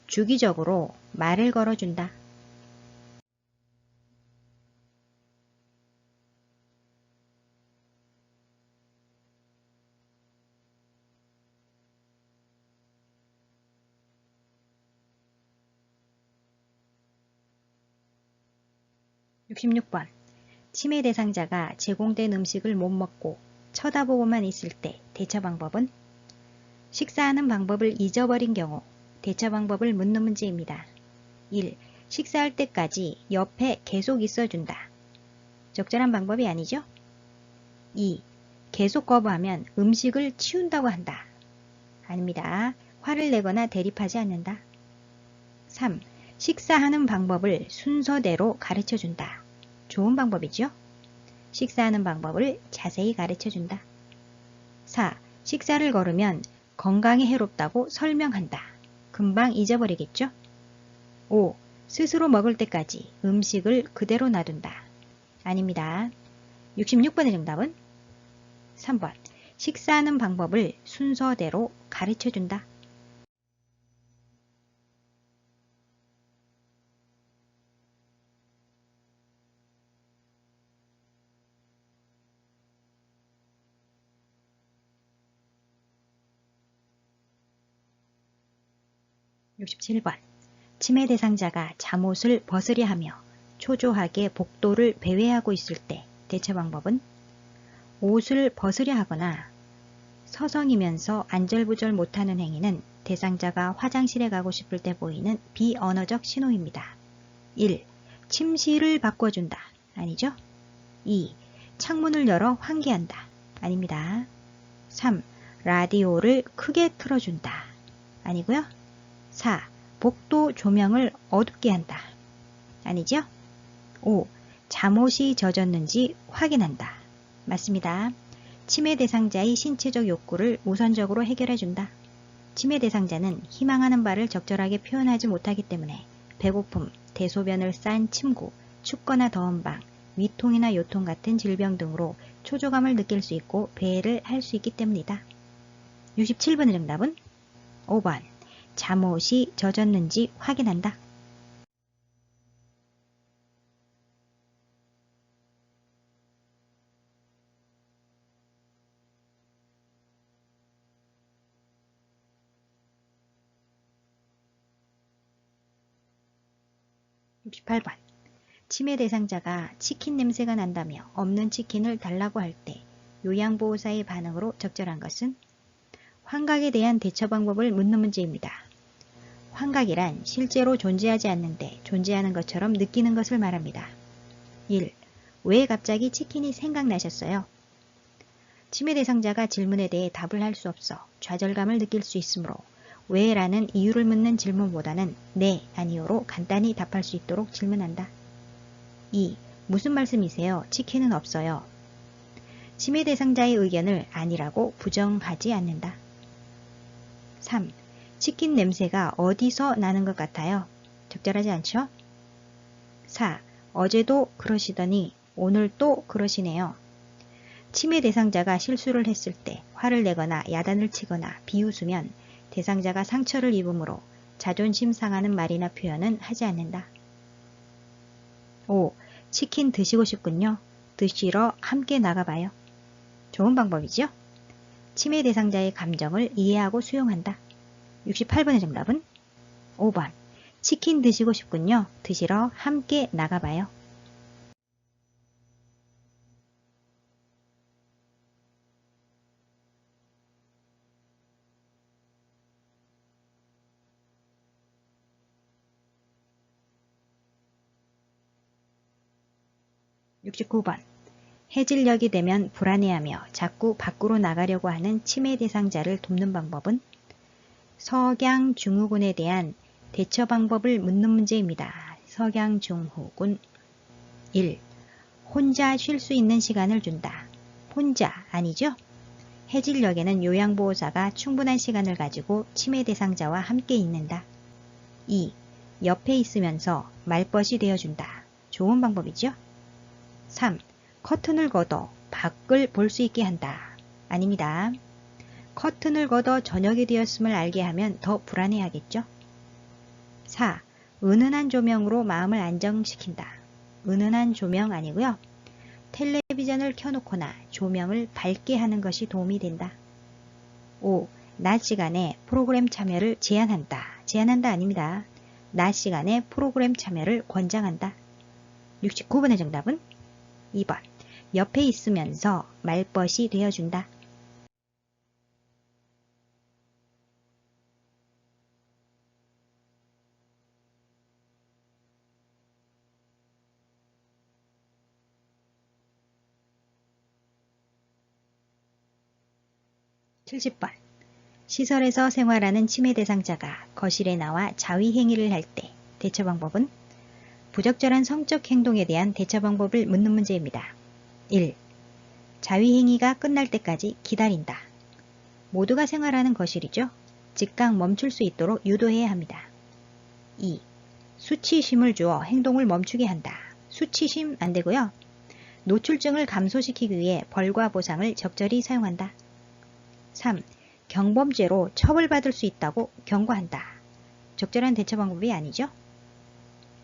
주기적으로 말을 걸어준다. 66번. 침해 대상자가 제공된 음식을 못 먹고 쳐다보고만 있을 때 대처 방법은? 식사하는 방법을 잊어버린 경우 대처 방법을 묻는 문제입니다. 1. 식사할 때까지 옆에 계속 있어준다. 적절한 방법이 아니죠? 2. 계속 거부하면 음식을 치운다고 한다. 아닙니다. 화를 내거나 대립하지 않는다. 3. 식사하는 방법을 순서대로 가르쳐준다. 좋은 방법이죠? 식사하는 방법을 자세히 가르쳐준다. 4. 식사를 거르면 건강에 해롭다고 설명한다. 금방 잊어버리겠죠? 5. 스스로 먹을 때까지 음식을 그대로 놔둔다. 아닙니다. 66번의 정답은 3번. 식사하는 방법을 순서대로 가르쳐준다. (67번) 치매 대상자가 잠옷을 벗으려 하며 초조하게 복도를 배회하고 있을 때 대처 방법은 옷을 벗으려 하거나 서성이면서 안절부절 못하는 행위는 대상자가 화장실에 가고 싶을 때 보이는 비언어적 신호입니다. 1. 침실을 바꿔준다. 아니죠? 2. 창문을 열어 환기한다. 아닙니다. 3. 라디오를 크게 틀어준다. 아니고요. 4. 복도 조명을 어둡게 한다. 아니죠? 5. 잠옷이 젖었는지 확인한다. 맞습니다. 치매 대상자의 신체적 욕구를 우선적으로 해결해준다. 치매 대상자는 희망하는 바를 적절하게 표현하지 못하기 때문에 배고픔, 대소변을 싼 침구, 춥거나 더운 방, 위통이나 요통 같은 질병 등으로 초조감을 느낄 수 있고 배회를 할 수 있기 때문이다. 67번의 정답은 5번. 잠옷이 젖었는지 확인한다. (68번) 치매 대상자가 치킨 냄새가 난다며 없는 치킨을 달라고 할 때 요양보호사의 반응으로 적절한 것은 환각에 대한 대처 방법을 묻는 문제입니다. 환각이란 실제로 존재하지 않는데 존재하는 것처럼 느끼는 것을 말합니다. 1. 왜 갑자기 치킨이 생각나셨어요? 치매 대상자가 질문에 대해 답을 할 수 없어 좌절감을 느낄 수 있으므로 왜 라는 이유를 묻는 질문보다는 네, 아니요로 간단히 답할 수 있도록 질문한다. 2. 무슨 말씀이세요? 치킨은 없어요. 치매 대상자의 의견을 아니라고 부정하지 않는다. 3. 치킨 냄새가 어디서 나는 것 같아요? 적절하지 않죠? 4. 어제도 그러시더니 오늘 또 그러시네요. 치매 대상자가 실수를 했을 때 화를 내거나 야단을 치거나 비웃으면 대상자가 상처를 입으므로 자존심 상하는 말이나 표현은 하지 않는다. 5. 치킨 드시고 싶군요. 드시러 함께 나가봐요. 좋은 방법이죠? 치매 대상자의 감정을 이해하고 수용한다. 68번의 정답은 5번. 치킨 드시고 싶군요. 드시러 함께 나가봐요. (69번) 해질녘이 되면 불안해하며 자꾸 밖으로 나가려고 하는 치매 대상자를 돕는 방법은 석양증후군에 대한 대처 방법을 묻는 문제입니다. 석양증후군 1. 혼자 쉴 수 있는 시간을 준다. 혼자 아니죠? 해질녘에는 요양보호사가 충분한 시간을 가지고 치매 대상자와 함께 있는다. 2. 옆에 있으면서 말벗이 되어준다. 좋은 방법이죠? 3. 커튼을 걷어 밖을 볼 수 있게 한다. 아닙니다. 커튼을 걷어 저녁이 되었음을 알게 하면 더 불안해하겠죠? 4. 은은한 조명으로 마음을 안정시킨다. 은은한 조명 아니고요. 텔레비전을 켜놓거나 조명을 밝게 하는 것이 도움이 된다. 5. 낮 시간에 프로그램 참여를 제한한다. 제한한다 아닙니다. 낮 시간에 프로그램 참여를 권장한다. 69번의 정답은 2번. 옆에 있으면서 말벗이 되어준다. (70번) 시설에서 생활하는 치매 대상자가 거실에 나와 자위행위를 할 때 대처 방법은 부적절한 성적 행동에 대한 대처 방법을 묻는 문제입니다. 1. 자위행위가 끝날 때까지 기다린다. 모두가 생활하는 거실이죠. 즉각 멈출 수 있도록 유도해야 합니다. 2. 수치심을 주어 행동을 멈추게 한다. 수치심 안되고요. 노출증을 감소시키기 위해 벌과 보상을 적절히 사용한다. 3. 경범죄로 처벌받을 수 있다고 경고한다. 적절한 대처 방법이 아니죠.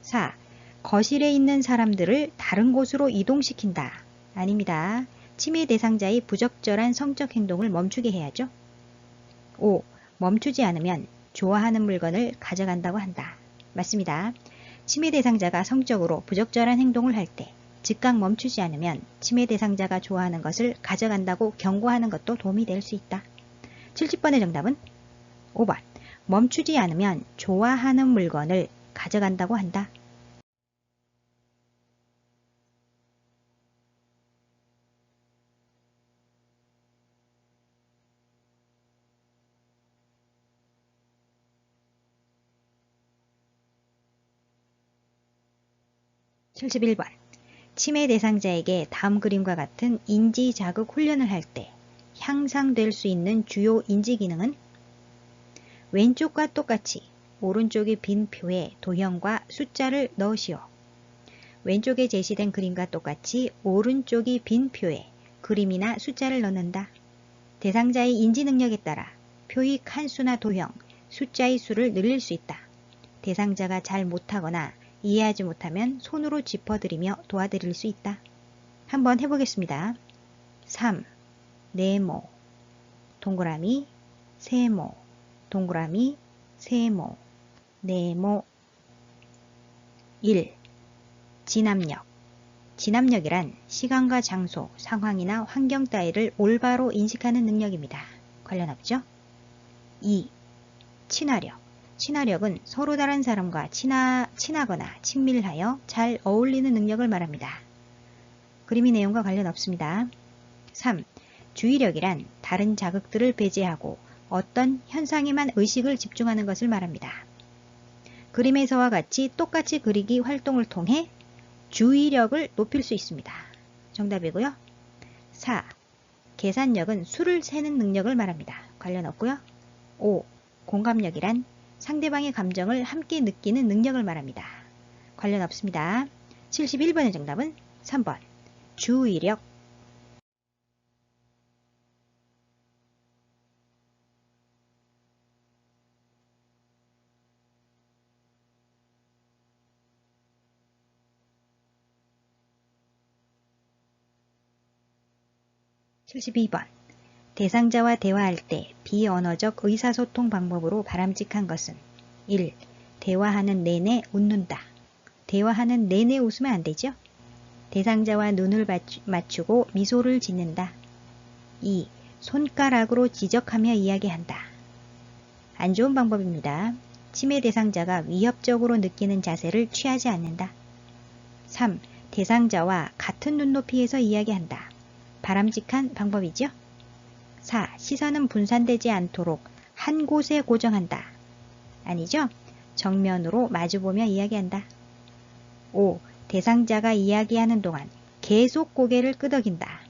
4. 거실에 있는 사람들을 다른 곳으로 이동시킨다. 아닙니다. 침해 대상자의 부적절한 성적 행동을 멈추게 해야죠. 5. 멈추지 않으면 좋아하는 물건을 가져간다고 한다. 맞습니다. 침해 대상자가 성적으로 부적절한 행동을 할 때 즉각 멈추지 않으면 침해 대상자가 좋아하는 것을 가져간다고 경고하는 것도 도움이 될 수 있다. 70번의 정답은 5번. 멈추지 않으면 좋아하는 물건을 가져간다고 한다. 71번. 침해 대상자에게 다음 그림과 같은 인지 자극 훈련을 할 때 향상될 수 있는 주요 인지 기능은 왼쪽과 똑같이 오른쪽의 빈 표에 도형과 숫자를 넣으시오. 왼쪽에 제시된 그림과 똑같이 오른쪽이 빈 표에 그림이나 숫자를 넣는다. 대상자의 인지 능력에 따라 표의 칸수나 도형, 숫자의 수를 늘릴 수 있다. 대상자가 잘 못하거나 이해하지 못하면 손으로 짚어드리며 도와드릴 수 있다. 한번 해보겠습니다. 3. 네모, 동그라미, 세모, 동그라미, 세모, 네모. 1. 진압력. 진압력이란 시간과 장소, 상황이나 환경 따위를 올바로 인식하는 능력입니다. 관련 없죠? 2. 친화력. 친화력은 서로 다른 사람과 친하거나 친밀하여 잘 어울리는 능력을 말합니다. 그림의 내용과 관련 없습니다. 3. 주의력이란 다른 자극들을 배제하고 어떤 현상에만 의식을 집중하는 것을 말합니다. 그림에서와 같이 똑같이 그리기 활동을 통해 주의력을 높일 수 있습니다. 정답이고요. 4. 계산력은 수를 세는 능력을 말합니다. 관련 없고요. 5. 공감력이란 상대방의 감정을 함께 느끼는 능력을 말합니다. 관련 없습니다. 71번의 정답은 3번. 주의력. 72번. 대상자와 대화할 때 비언어적 의사소통 방법으로 바람직한 것은 1. 대화하는 내내 웃는다. 대화하는 내내 웃으면 안 되죠? 대상자와 눈을 맞추고 미소를 짓는다. 2. 손가락으로 지적하며 이야기한다. 안 좋은 방법입니다. 침해 대상자가 위협적으로 느끼는 자세를 취하지 않는다. 3. 대상자와 같은 눈높이에서 이야기한다. 바람직한 방법이죠? 4. 시선은 분산되지 않도록 한 곳에 고정한다. 아니죠? 정면으로 마주보며 이야기한다. 5. 대상자가 이야기하는 동안 계속 고개를 끄덕인다.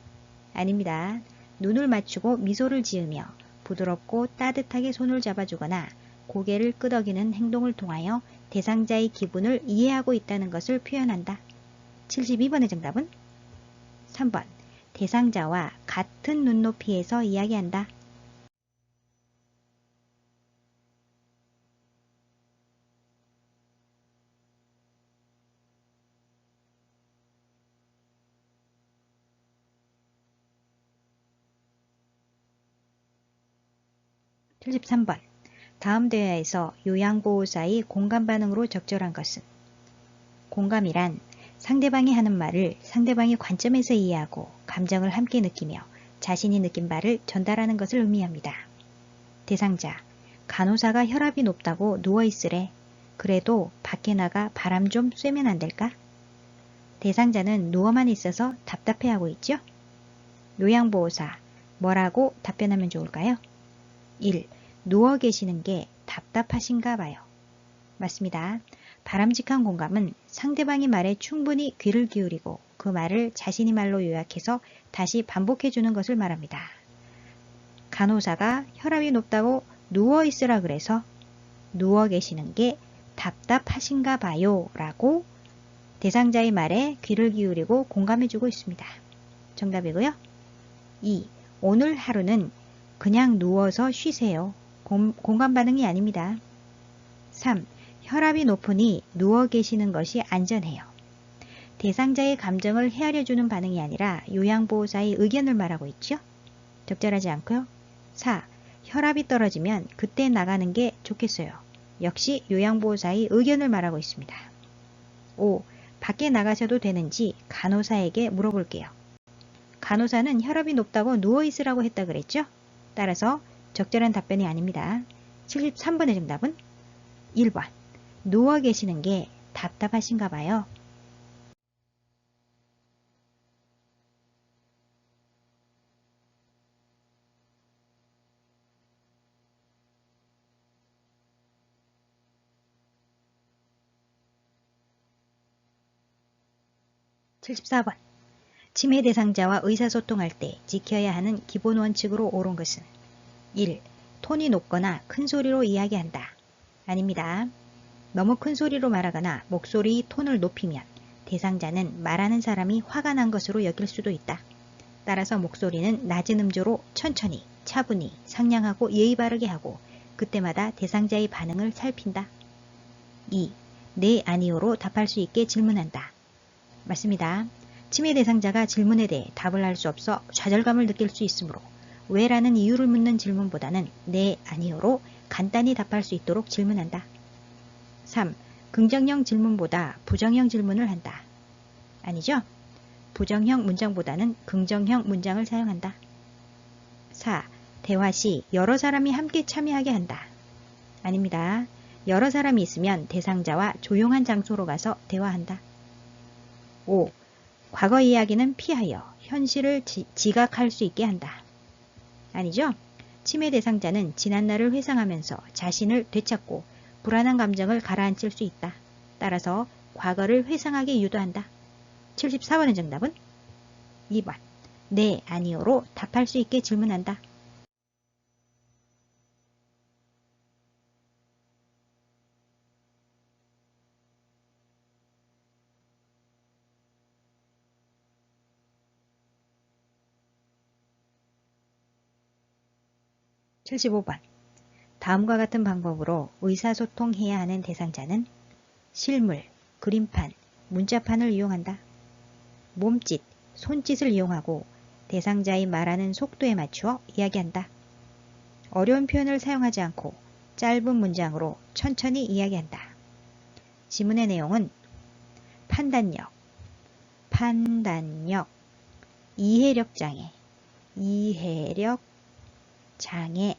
아닙니다. 눈을 맞추고 미소를 지으며 부드럽고 따뜻하게 손을 잡아주거나 고개를 끄덕이는 행동을 통하여 대상자의 기분을 이해하고 있다는 것을 표현한다. 72번의 정답은 3번. 대상자와 같은 눈높이에서 이야기한다. 73번. 다음 대화에서 요양보호사의 공감 반응으로 적절한 것은 공감이란 상대방이 하는 말을 상대방의 관점에서 이해하고 감정을 함께 느끼며 자신이 느낀 바를 전달하는 것을 의미합니다. 대상자, 간호사가 혈압이 높다고 누워있으래. 그래도 밖에 나가 바람 좀 쐬면 안 될까? 대상자는 누워만 있어서 답답해하고 있죠? 요양보호사, 뭐라고 답변하면 좋을까요? 1. 누워 계시는 게 답답하신가 봐요. 맞습니다. 바람직한 공감은 상대방의 말에 충분히 귀를 기울이고 그 말을 자신의 말로 요약해서 다시 반복해 주는 것을 말합니다. 간호사가 혈압이 높다고 누워 있으라 그래서 누워 계시는 게 답답하신가 봐요 라고 대상자의 말에 귀를 기울이고 공감해 주고 있습니다. 정답이고요. 2. 오늘 하루는 그냥 누워서 쉬세요. 공감 반응이 아닙니다. 3. 혈압이 높으니 누워 계시는 것이 안전해요. 대상자의 감정을 헤아려주는 반응이 아니라 요양보호사의 의견을 말하고 있죠. 적절하지 않고요. 4. 혈압이 떨어지면 그때 나가는 게 좋겠어요. 역시 요양보호사의 의견을 말하고 있습니다. 5. 밖에 나가셔도 되는지 간호사에게 물어볼게요. 간호사는 혈압이 높다고 누워있으라고 했다 그랬죠? 따라서 적절한 답변이 아닙니다. 73번의 정답은 1번. 누워 계시는 게 답답하신가 봐요. (74번) 치매 대상자와 의사소통할 때 지켜야 하는 기본 원칙으로 옳은 것은 1. 톤이 높거나 큰 소리로 이야기한다. 아닙니다. 너무 큰 소리로 말하거나 목소리 톤을 높이면 대상자는 말하는 사람이 화가 난 것으로 여길 수도 있다. 따라서 목소리는 낮은 음조로 천천히, 차분히, 상냥하고 예의 바르게 하고 그때마다 대상자의 반응을 살핀다. 2. 네, 아니요로 답할 수 있게 질문한다. 맞습니다. 치매 대상자가 질문에 대해 답을 할 수 없어 좌절감을 느낄 수 있으므로 왜라는 이유를 묻는 질문보다는 네, 아니요로 간단히 답할 수 있도록 질문한다. 3. 긍정형 질문보다 부정형 질문을 한다. 아니죠? 부정형 문장보다는 긍정형 문장을 사용한다. 4. 대화 시 여러 사람이 함께 참여하게 한다. 아닙니다. 여러 사람이 있으면 대상자와 조용한 장소로 가서 대화한다. 5. 과거 이야기는 피하여 현실을 지각할 수 있게 한다. 아니죠? 치매 대상자는 지난날을 회상하면서 자신을 되찾고 불안한 감정을 가라앉힐 수 있다. 따라서 과거를 회상하게 유도한다. 74번의 정답은 2번. 네, 아니요로 답할 수 있게 질문한다. (75번) 다음과 같은 방법으로 의사소통해야 하는 대상자는 실물, 그림판, 문자판을 이용한다. 몸짓, 손짓을 이용하고 대상자의 말하는 속도에 맞추어 이야기한다. 어려운 표현을 사용하지 않고 짧은 문장으로 천천히 이야기한다. 지문의 내용은 판단력, 이해력 장애,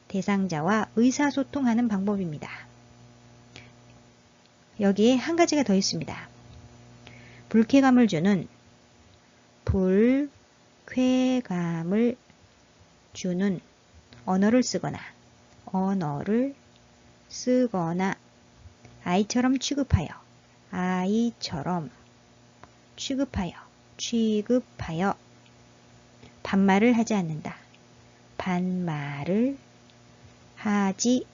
대상자와 의사소통하는 방법입니다. 여기에 한 가지가 더 있습니다. 불쾌감을 주는 언어를 쓰거나 아이처럼 취급하여 반말을 하지 않는다. 반말을 하지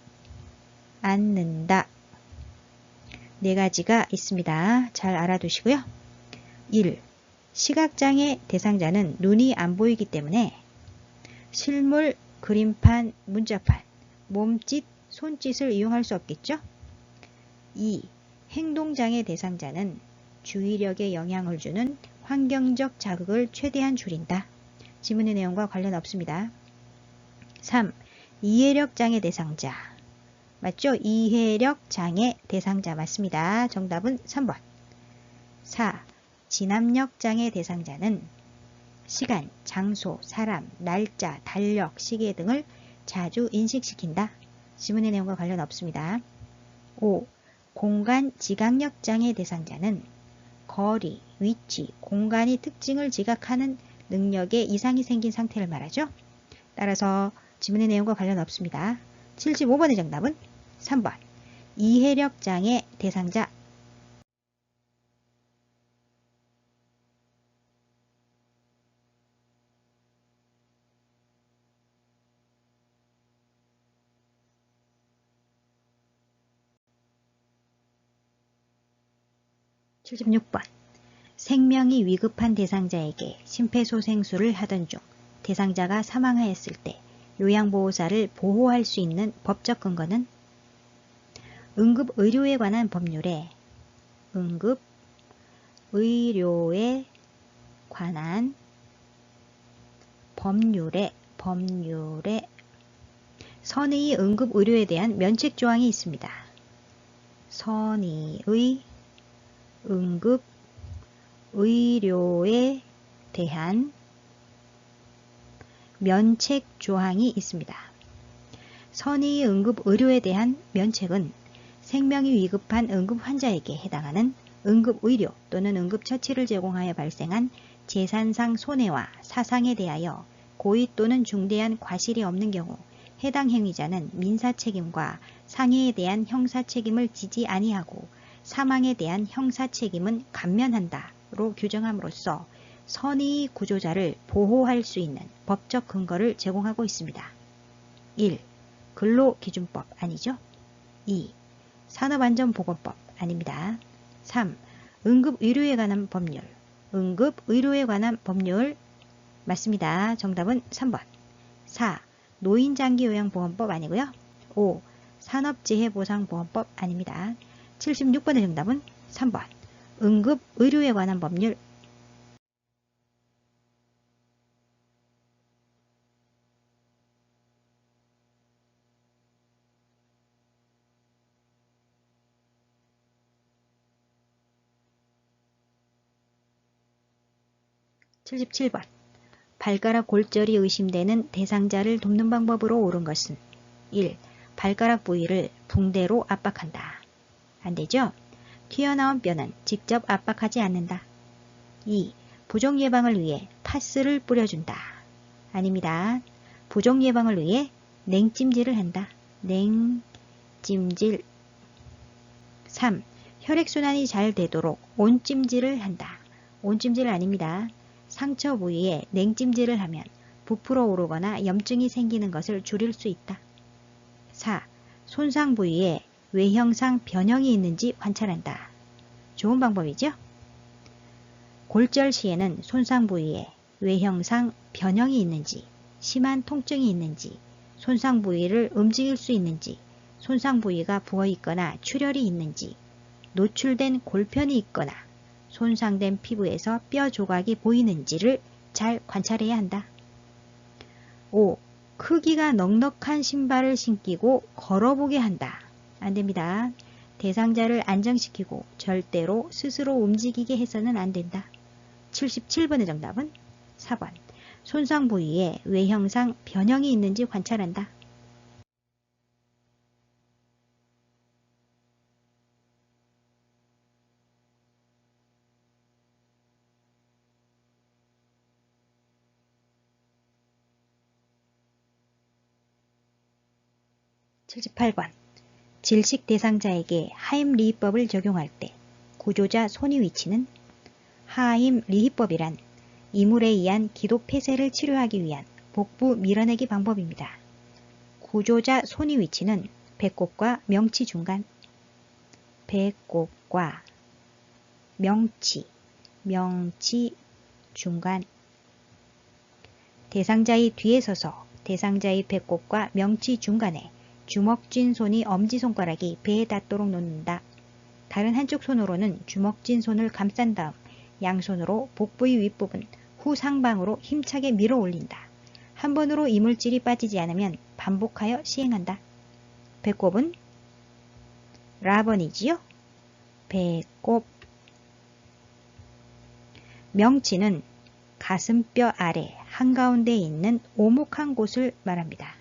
않는다. 네 가지가 있습니다. 잘 알아두시고요. 1. 시각장애 대상자는 눈이 안 보이기 때문에 실물, 그림판, 문자판, 몸짓, 손짓을 이용할 수 없겠죠? 2. 행동장애 대상자는 주의력에 영향을 주는 환경적 자극을 최대한 줄인다. 지문의 내용과 관련 없습니다. 3. 이해력 장애 대상자. 맞죠? 이해력 장애 대상자 맞습니다. 정답은 3번. 4. 진압력 장애 대상자는 시간, 장소, 사람, 날짜, 달력, 시계 등을 자주 인식시킨다. 지문의 내용과 관련 없습니다. 5. 공간 지각력 장애 대상자는 거리, 위치, 공간의 특징을 지각하는 능력에 이상이 생긴 상태를 말하죠. 따라서 지문의 내용과 관련 없습니다. 75번의 정답은 3번. 이해력 장애 대상자. (76번) 생명이 위급한 대상자에게 심폐소생술을 하던 중 대상자가 사망하였을 때 요양보호사를 보호할 수 있는 법적 근거는 응급의료에 관한 법률에 응급의료에 관한 법률에 선의의 응급의료에 대한 면책조항이 있습니다. 선의의 응급의료에 대한 면책조항이 있습니다. 선의의 응급의료에 대한 면책은 생명이 위급한 응급환자에게 해당하는 응급의료 또는 응급처치를 제공하여 발생한 재산상 손해와 사상에 대하여 고의 또는 중대한 과실이 없는 경우 해당 행위자는 민사책임과 상해에 대한 형사책임을 지지 아니하고 사망에 대한 형사책임은 감면한다로 규정함으로써 선의의 구조자를 보호할 수 있는 법적 근거를 제공하고 있습니다. 1. 근로기준법 아니죠? 2. 산업안전보건법 아닙니다. 3. 응급의료에 관한 법률 응급의료에 관한 법률 맞습니다. 정답은 3번. 4. 노인장기요양보험법 아니고요. 5. 산업재해보상보험법 아닙니다. 76번의 정답은 3번. 응급의료에 관한 법률 77번. 발가락 골절이 의심되는 대상자를 돕는 방법으로 옳은 것은 1. 발가락 부위를 붕대로 압박한다. 안되죠? 튀어나온 뼈는 직접 압박하지 않는다. 2. 부종 예방을 위해 파스를 뿌려준다. 아닙니다. 부종 예방을 위해 냉찜질을 한다. 냉찜질 3. 혈액순환이 잘 되도록 온찜질을 한다. 온찜질 아닙니다. 상처 부위에 냉찜질을 하면 부풀어 오르거나 염증이 생기는 것을 줄일 수 있다. 4. 손상 부위에 외형상 변형이 있는지 관찰한다. 좋은 방법이죠? 골절 시에는 손상 부위에 외형상 변형이 있는지, 심한 통증이 있는지, 손상 부위를 움직일 수 있는지, 손상 부위가 부어 있거나 출혈이 있는지, 노출된 골편이 있거나 손상된 피부에서 뼈 조각이 보이는지를 잘 관찰해야 한다. 5. 크기가 넉넉한 신발을 신기고 걸어보게 한다. 안됩니다. 대상자를 안정시키고 절대로 스스로 움직이게 해서는 안된다. 77번의 정답은 4번. 손상 부위에 외형상 변형이 있는지 관찰한다. 78번. 질식 대상자에게 하임리히법을 적용할 때 구조자 손의 위치는 하임리히법이란 이물에 의한 기도 폐쇄를 치료하기 위한 복부 밀어내기 방법입니다. 구조자 손의 위치는 배꼽과 명치 중간, 배꼽과 명치 중간, 대상자의 뒤에 서서 대상자의 배꼽과 명치 중간에 주먹 쥔 손이 엄지손가락이 배에 닿도록 놓는다. 다른 한쪽 손으로는 주먹 쥔 손을 감싼 다음 양손으로 복부의 윗부분 후상방으로 힘차게 밀어 올린다. 한 번으로 이물질이 빠지지 않으면 반복하여 시행한다. 배꼽은 라번이지요? 배꼽. 명치는 가슴뼈 아래 한가운데에 있는 오목한 곳을 말합니다.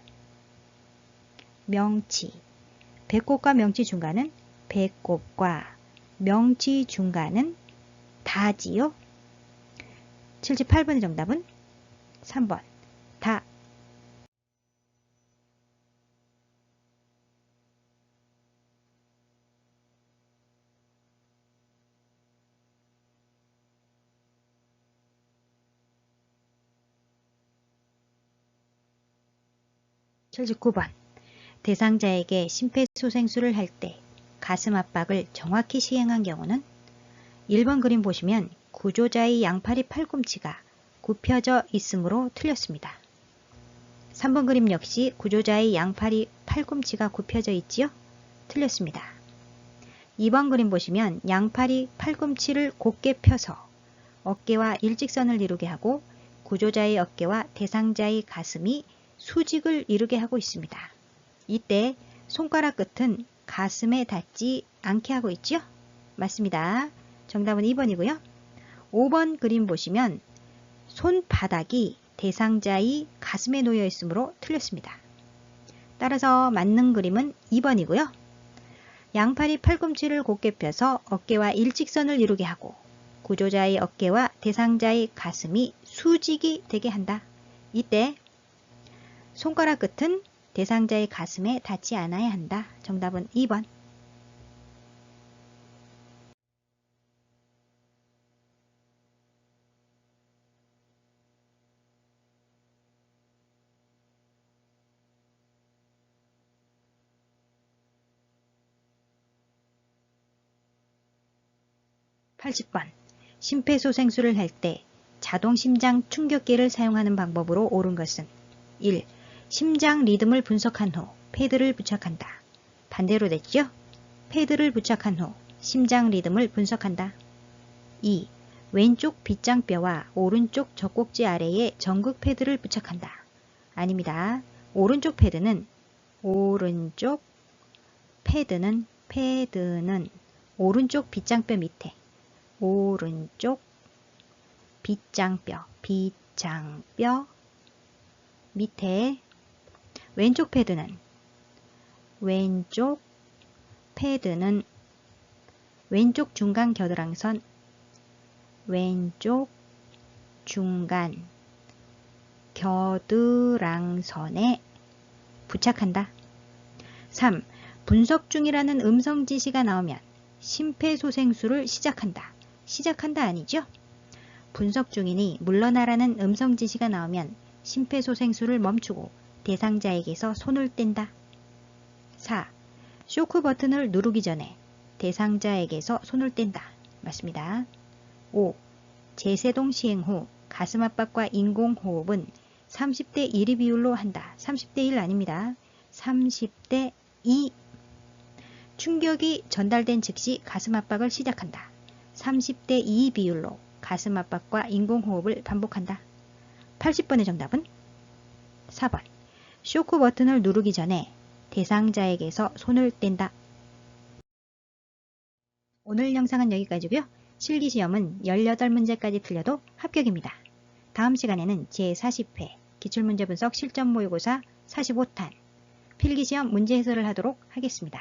명치. 배꼽과 명치 중간은 배꼽과 명치 중간은 다지요? 78번의 정답은 3번. 다. 79번. 대상자에게 심폐소생술을 할 때 가슴 압박을 정확히 시행한 경우는 1번 그림 보시면 구조자의 양팔이 팔꿈치가 굽혀져 있으므로 틀렸습니다. 3번 그림 역시 구조자의 양팔이 팔꿈치가 굽혀져 있지요? 틀렸습니다. 2번 그림 보시면 양팔이 팔꿈치를 곧게 펴서 어깨와 일직선을 이루게 하고 구조자의 어깨와 대상자의 가슴이 수직을 이루게 하고 있습니다. 이때 손가락 끝은 가슴에 닿지 않게 하고 있죠? 맞습니다. 정답은 2번이고요. 5번 그림 보시면 손바닥이 대상자의 가슴에 놓여 있으므로 틀렸습니다. 따라서 맞는 그림은 2번이고요. 양팔이 팔꿈치를 곧게 펴서 어깨와 일직선을 이루게 하고 구조자의 어깨와 대상자의 가슴이 수직이 되게 한다. 이때 손가락 끝은 대상자의 가슴에 닿지 않아야 한다. 정답은 2번. (80번) 심폐소생술을 할 때 자동 심장 충격기를 사용하는 방법으로 옳은 것은 1. 심장 리듬을 분석한 후 패드를 부착한다. 반대로 됐죠? 패드를 부착한 후 심장 리듬을 분석한다. 2. 왼쪽 빗장뼈와 오른쪽 젖꼭지 아래에 전극 패드를 부착한다. 아닙니다. 오른쪽 패드는 오른쪽 빗장뼈 밑에 오른쪽 빗장뼈 밑에 왼쪽 패드는 왼쪽 중간 겨드랑선 왼쪽 중간 겨드랑선에 부착한다. 3. 분석 중이라는 음성 지시가 나오면 심폐소생술을 시작한다. 시작한다 아니죠? 분석 중이니 물러나라는 음성 지시가 나오면 심폐소생술을 멈추고 대상자에게서 손을 뗀다. 4. 쇼크 버튼을 누르기 전에 대상자에게서 손을 뗀다. 맞습니다. 5. 제세동 시행 후 가슴 압박과 인공호흡은 30대 1의 비율로 한다. 30대 1 아닙니다. 30대 2. 충격이 전달된 즉시 가슴 압박을 시작한다. 30대 2 비율로 가슴 압박과 인공호흡을 반복한다. 80번의 정답은 4번. 쇼크 버튼을 누르기 전에 대상자에게서 손을 뗀다. 오늘 영상은 여기까지고요. 실기시험은 18문제까지 틀려도 합격입니다. 다음 시간에는 제40회 기출문제 분석 실전 모의고사 45탄 필기시험 문제 해설을 하도록 하겠습니다.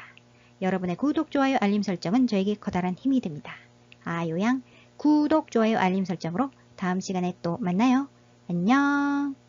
여러분의 구독, 좋아요, 알림 설정은 저에게 커다란 힘이 됩니다. 아요양 구독, 좋아요, 알림 설정으로 다음 시간에 또 만나요. 안녕.